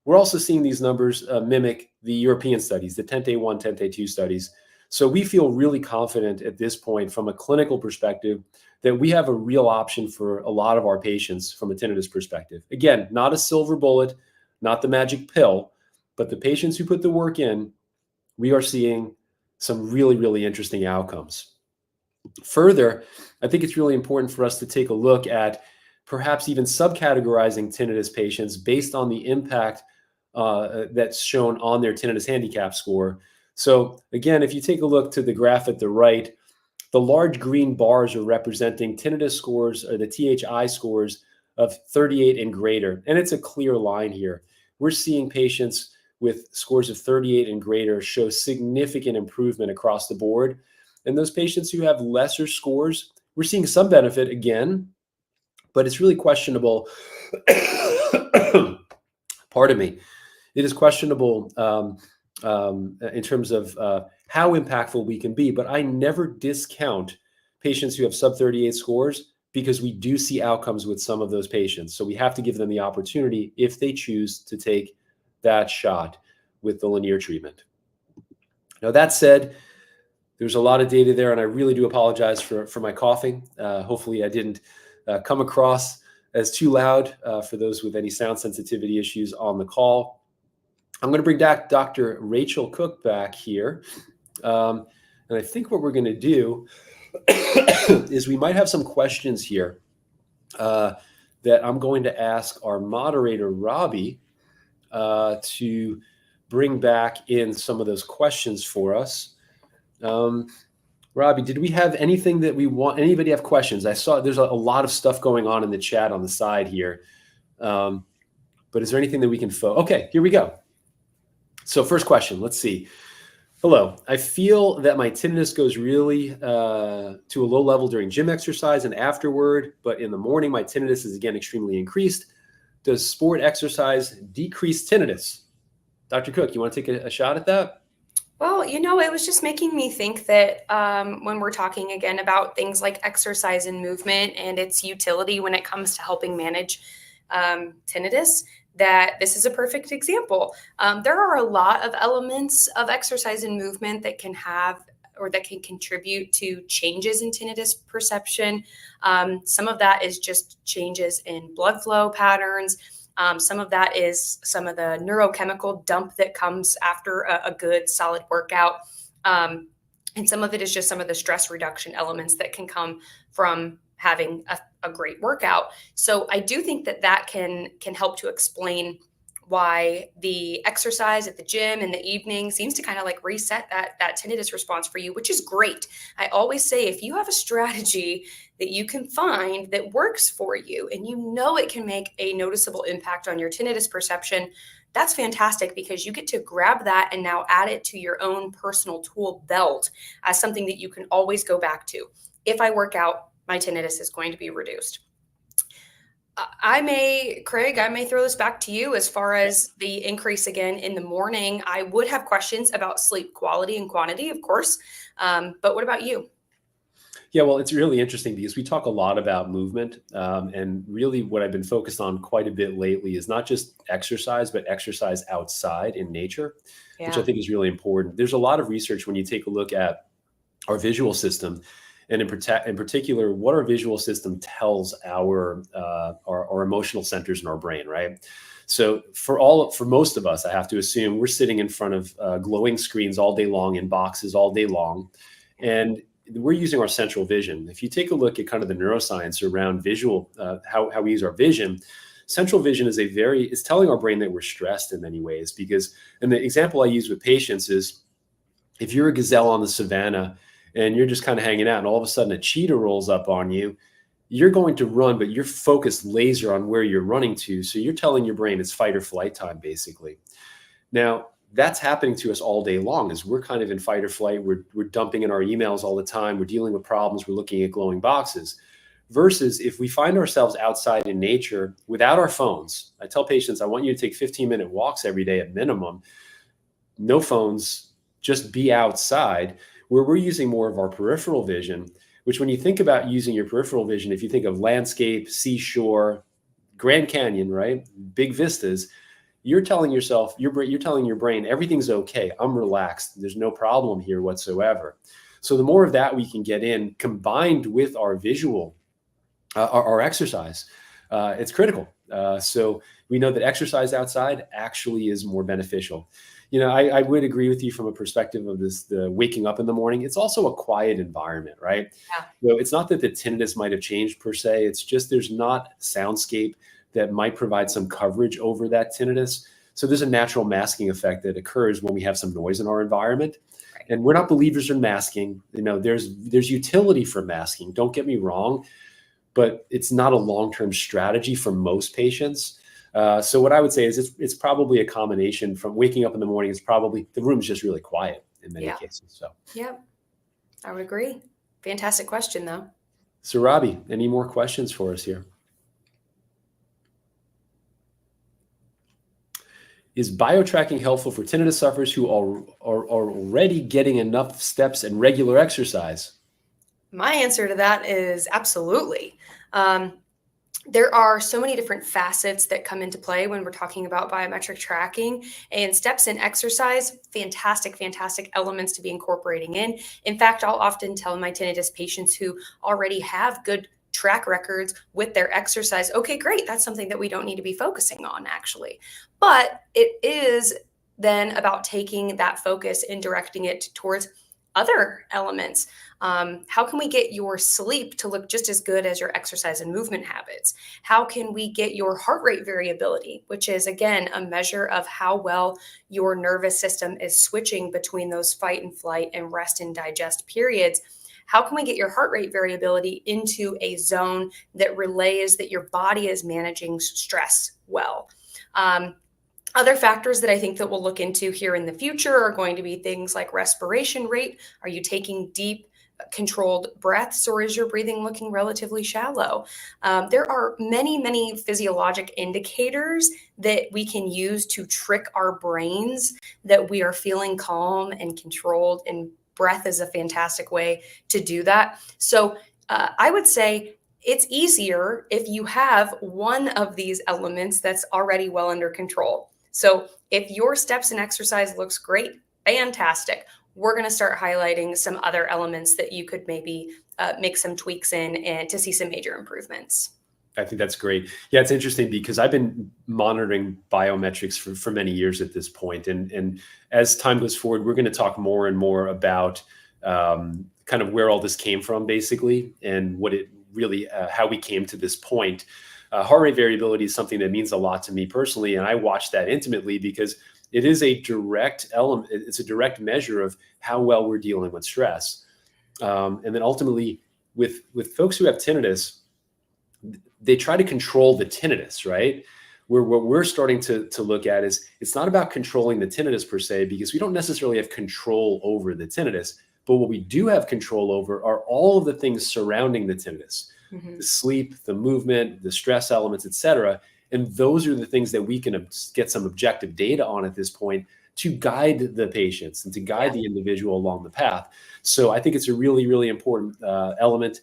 We're also seeing these numbers mimic the European studies, the TENTE1, TENTE2 studies. So we feel really confident at this point from a clinical perspective that we have a real option for a lot of our patients from a tinnitus perspective. Again, not a silver bullet, not the magic pill, but the patients who put the work in, we are seeing some really, really interesting outcomes. Further, I think it's really important for us to take a look at perhaps even subcategorizing tinnitus patients based on the impact that's shown on their tinnitus handicap score. So again, if you take a look to the graph at the right, the large green bars are representing tinnitus scores, or the THI scores of 38 and greater. And it's a clear line here. We're seeing patients with scores of 38 and greater show significant improvement across the board. And those patients who have lesser scores, we're seeing some benefit again, but it's really questionable. Pardon me. It is questionable in terms of how impactful we can be, but I never discount patients who have sub 38 scores, because we do see outcomes with some of those patients. So we have to give them the opportunity if they choose to take that shot with the Lenire treatment. Now, that said, there's a lot of data there, and I really do apologize for my coughing. Hopefully I didn't come across as too loud for those with any sound sensitivity issues on the call. I'm going to bring back Dr. Rachael Cook back here. And I think what we're going to do is we might have some questions here that I'm going to ask our moderator, Robbie, to bring back in some of those questions for us. Robbie, did we have anything that we want? Anybody have questions? I saw there's a lot of stuff going on in the chat on the side here. But is there anything that we can Okay, here we go. So first question, let's see. Hello, I feel that my tinnitus goes really to a low level during gym exercise and afterward, but in the morning, my tinnitus is again extremely increased. Does sport exercise decrease tinnitus? Dr. Cook, you want to take a shot at that? Well, it was just making me think that when we're talking again about things like exercise and movement and its utility when it comes to helping manage tinnitus, that this is a perfect example. There are a lot of elements of exercise and movement that can have or that can contribute to changes in tinnitus perception. Some of that is just changes in blood flow patterns. Some of that is some of the neurochemical dump that comes after a good solid workout. And some of it is just some of the stress reduction elements that can come from having a great workout. So I do think that can help to explain why the exercise at the gym in the evening seems to kind of like reset that tinnitus response for you, which is great. I always say, if you have a strategy that you can find that works for you and it can make a noticeable impact on your tinnitus perception, that's fantastic, because you get to grab that and now add it to your own personal tool belt as something that you can always go back to. If I work out, my tinnitus is going to be reduced. Craig, I may throw this back to you as far as the increase again in the morning. I would have questions about sleep quality and quantity, of course. But what about you? Yeah, well, it's really interesting because we talk a lot about movement. And really what I've been focused on quite a bit lately is not just exercise, but exercise outside in nature, which I think is really important. There's a lot of research when you take a look at our visual system, and in particular, what our visual system tells our emotional centers in our brain, right? So for most of us, I have to assume we're sitting in front of glowing screens all day long, in boxes all day long, and we're using our central vision. If you take a look at kind of the neuroscience around visual, how we use our vision, central vision is telling our brain that we're stressed in many ways. Because, and the example I use with patients is, if you're a gazelle on the savannah and you're just kind of hanging out, and all of a sudden a cheetah rolls up on you, you're going to run, but you're focused laser on where you're running to. So you're telling your brain it's fight or flight time, basically. Now, that's happening to us all day long as we're kind of in fight or flight. We're dumping in our emails all the time. We're dealing with problems. We're looking at glowing boxes. Versus if we find ourselves outside in nature without our phones. I tell patients, I want you to take 15-minute walks every day at minimum. No phones, just be outside, where we're using more of our peripheral vision, which when you think about using your peripheral vision, if you think of landscape, seashore, Grand Canyon, right? Big vistas, you're telling yourself, you're telling your brain, everything's okay. I'm relaxed. There's no problem here whatsoever. So the more of that we can get in, combined with our visual, our exercise, it's critical. So we know that exercise outside actually is more beneficial. I would agree with you from a perspective of the waking up in the morning. It's also a quiet environment, right? Yeah. It's not that the tinnitus might have changed per se. It's just there's not soundscape that might provide some coverage over that tinnitus. So there's a natural masking effect that occurs when we have some noise in our environment. Right. And we're not believers in masking. There's utility for masking. Don't get me wrong, but it's not a long-term strategy for most patients. So what I would say is it's probably a combination from waking up in the morning. It's probably the room's just really quiet in many cases. So yeah, I would agree. Fantastic question though. So Robbie, any more questions for us here? Is biotracking helpful for tinnitus sufferers who are already getting enough steps and regular exercise? My answer to that is absolutely. There are so many different facets that come into play when we're talking about biometric tracking, and steps in exercise, fantastic elements to be incorporating in. In fact, I'll often tell my tinnitus patients who already have good track records with their exercise, okay, great, that's something that we don't need to be focusing on actually. But it is then about taking that focus and directing it towards other elements. How can we get your sleep to look just as good as your exercise and movement habits? How can we get your heart rate variability, which is, again, a measure of how well your nervous system is switching between those fight and flight and rest and digest periods? How can we get your heart rate variability into a zone that relays that your body is managing stress well? Other factors that I think that we'll look into here in the future are going to be things like respiration rate. Are you taking deep, controlled breaths, or is your breathing looking relatively shallow? There are many physiologic indicators that we can use to trick our brains that we are feeling calm and controlled, and breath is a fantastic way to do that. So I would say it's easier if you have one of these elements that's already well under control. So if your steps and exercise looks great, fantastic. We're going to start highlighting some other elements that you could maybe make some tweaks in and to see some major improvements. I think that's great. Yeah, it's interesting because I've been monitoring biometrics for many years at this point. And as time goes forward, we're going to talk more and more about kind of where all this came from, basically, and what it really, how we came to this point. Heart rate variability is something that means a lot to me personally, and I watch that intimately because it is a direct element. It's a direct measure of how well we're dealing with stress. And then ultimately, with folks who have tinnitus, they try to control the tinnitus, right? What we're starting to look at is it's not about controlling the tinnitus per se, because we don't necessarily have control over the tinnitus. But what we do have control over are all of the things surrounding the tinnitus. Mm-hmm. The sleep, the movement, the stress elements, et cetera. And those are the things that we can get some objective data on at this point to guide the patients and to guide the individual along the path. So I think it's a really important element.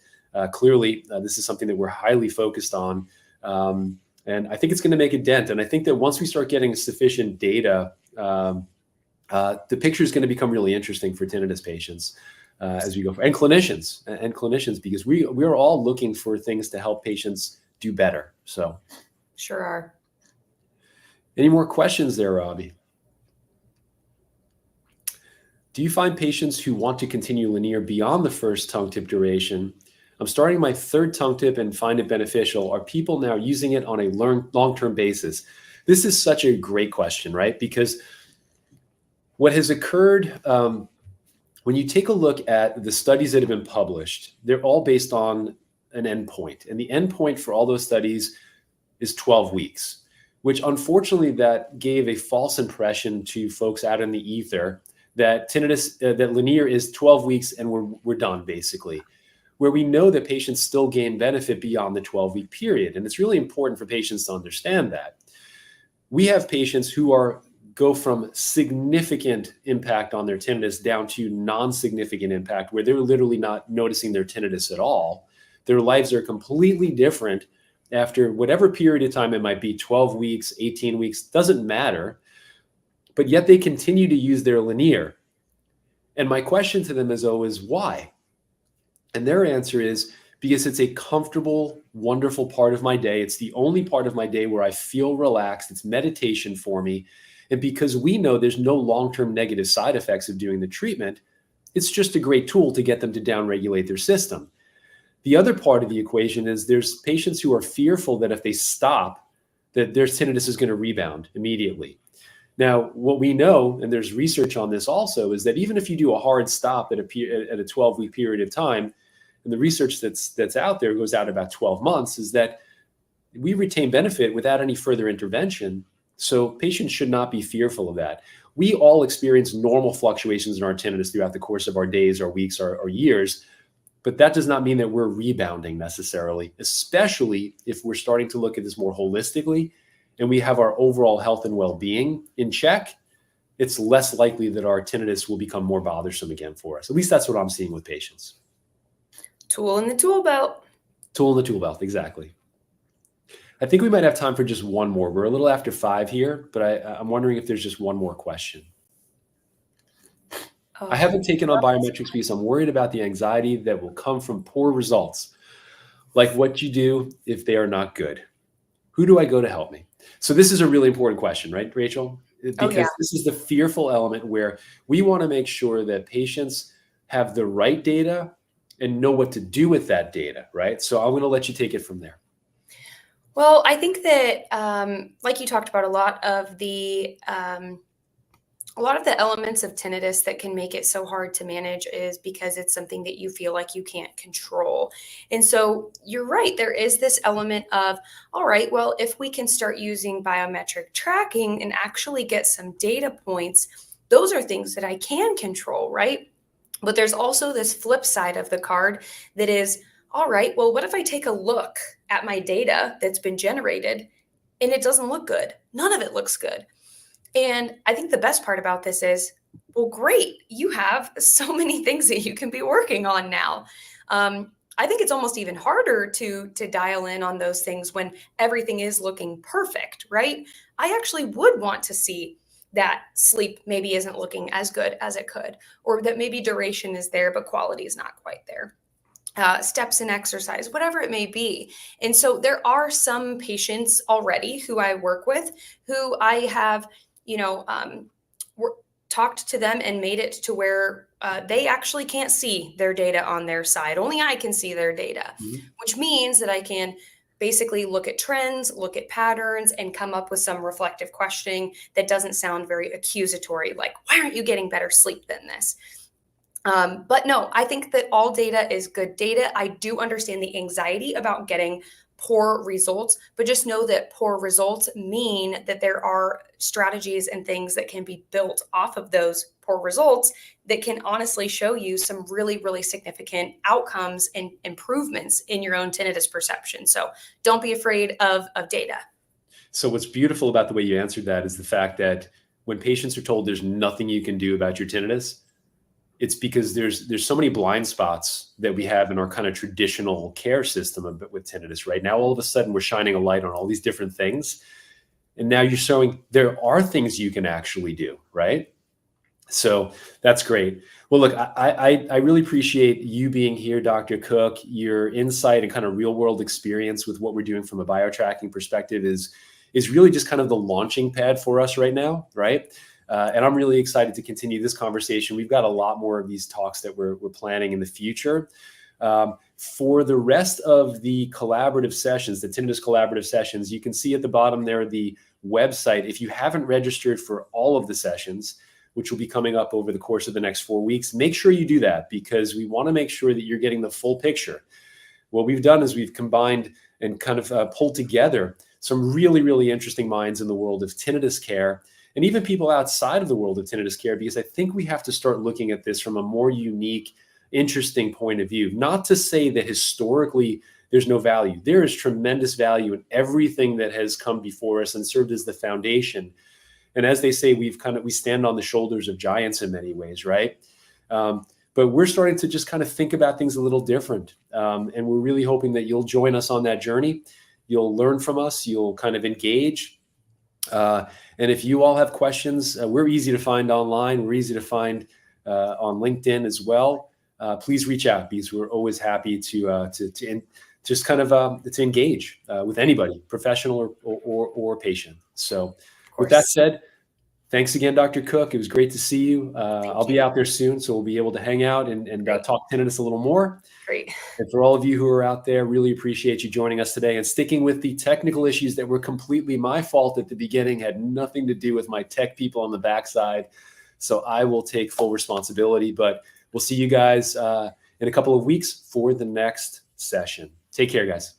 Clearly, this is something that we're highly focused on. And I think it's going to make a dent. And I think that once we start getting sufficient data, the picture is going to become really interesting for tinnitus patients. As we go and clinicians, because we are all looking for things to help patients do better. So sure are. Any more questions there, Robbie? Do you find patients who want to continue Lenire beyond the first tongue tip duration? I'm starting my third tongue tip and find it beneficial. Are people now using it on a long-term basis? This is such a great question, right? Because what has occurred, when you take a look at the studies that have been published, they're all based on an endpoint. And the endpoint for all those studies is 12 weeks, which unfortunately that gave a false impression to folks out in the ether that tinnitus, that Lenire is 12 weeks and we're done, basically, where we know that patients still gain benefit beyond the 12-week period. And it's really important for patients to understand that. We have patients who go from significant impact on their tinnitus down to non-significant impact, where they're literally not noticing their tinnitus at all. Their lives are completely different after whatever period of time it might be, 12 weeks, 18 weeks, doesn't matter, but yet they continue to use their Lenire. And my question to them is always, why? And their answer is, because it's a comfortable, wonderful part of my day. It's the only part of my day where I feel relaxed. It's meditation for me. And because we know there's no long-term negative side effects of doing the treatment, it's just a great tool to get them to downregulate their system. The other part of the equation is there's patients who are fearful that if they stop, that their tinnitus is going to rebound immediately. Now, what we know, and there's research on this also, is that even if you do a hard stop at a 12-week period of time, and the research that's out there goes out about 12 months, is that we retain benefit without any further intervention. So patients should not be fearful of that. We all experience normal fluctuations in our tinnitus throughout the course of our days, our weeks, our years, but that does not mean that we're rebounding necessarily, especially if we're starting to look at this more holistically and we have our overall health and well-being in check. It's less likely that our tinnitus will become more bothersome again for us. At least that's what I'm seeing with patients. Tool in the tool belt. Tool in the tool belt, exactly. I think we might have time for just one more. We're a little after 5 here, but I'm wondering if there's just one more question. I haven't taken on biometrics because I'm worried about the anxiety that will come from poor results. Like what you do if they are not good. Who do I go to help me? So this is a really important question, right, Rachel? Because this is the fearful element where we want to make sure that patients have the right data and know what to do with that data, right? So I'm going to let you take it from there. Well, I think that, like you talked about, a lot of the elements of tinnitus that can make it so hard to manage is because it's something that you feel like you can't control. And so you're right, there is this element of, all right, well, if we can start using biometric tracking and actually get some data points, those are things that I can control, right? But there's also this flip side of the card that is, all right, well, what if I take a look at my data that's been generated and it doesn't look good? None of it looks good. And I think the best part about this is, well, great, you have so many things that you can be working on now. I think it's almost even harder to dial in on those things when everything is looking perfect, right? I actually would want to see that sleep maybe isn't looking as good as it could, or that maybe duration is there, but quality is not quite there. Steps in exercise, whatever it may be. And so there are some patients already who I work with who I have, talked to them and made it to where they actually can't see their data on their side. Only I can see their data, which means that I can basically look at trends, look at patterns, and come up with some reflective questioning that doesn't sound very accusatory, like, why aren't you getting better sleep than this? But no, I think that all data is good data. I do understand the anxiety about getting poor results, but just know that poor results mean that there are strategies and things that can be built off of those poor results that can honestly show you some really, really significant outcomes and improvements in your own tinnitus perception. So don't be afraid of data. So what's beautiful about the way you answered that is the fact that when patients are told there's nothing you can do about your tinnitus, it's because there's so many blind spots that we have in our kind of traditional care system with tinnitus. Right now, all of a sudden, we're shining a light on all these different things. And now you're showing there are things you can actually do, right? So that's great. Well, look, I really appreciate you being here, Dr. Cook. Your insight and kind of real world experience with what we're doing from a biotracking perspective is really just kind of the launching pad for us right now, right? And I'm really excited to continue this conversation. We've got a lot more of these talks that we're planning in the future. For the rest of the collaborative sessions, the Tinnitus Collaborative Sessions, you can see at the bottom there the website. If you haven't registered for all of the sessions, which will be coming up over the course of the next 4 weeks, make sure you do that because we want to make sure that you're getting the full picture. What we've done is we've combined and kind of pulled together some really, really interesting minds in the world of tinnitus care and even people outside of the world of tinnitus care, because I think we have to start looking at this from a more unique, interesting point of view. Not to say that historically there's no value. There is tremendous value in everything that has come before us and served as the foundation. And as they say, we stand on the shoulders of giants in many ways, right? But we're starting to just kind of think about things a little different. And we're really hoping that you'll join us on that journey. You'll learn from us. You'll kind of engage. And if you all have questions, we're easy to find online. We're easy to find on LinkedIn as well. Please reach out, because we're always happy to just kind of to engage with anybody, professional or patient. So with that said, thanks again, Dr. Cook. It was great to see you. I'll be out there soon, so we'll be able to hang out and talk tinnitus a little more. Great. And for all of you who are out there, really appreciate you joining us today and sticking with the technical issues that were completely my fault at the beginning, had nothing to do with my tech people on the backside. So I will take full responsibility, but we'll see you guys in a couple of weeks for the next session. Take care, guys.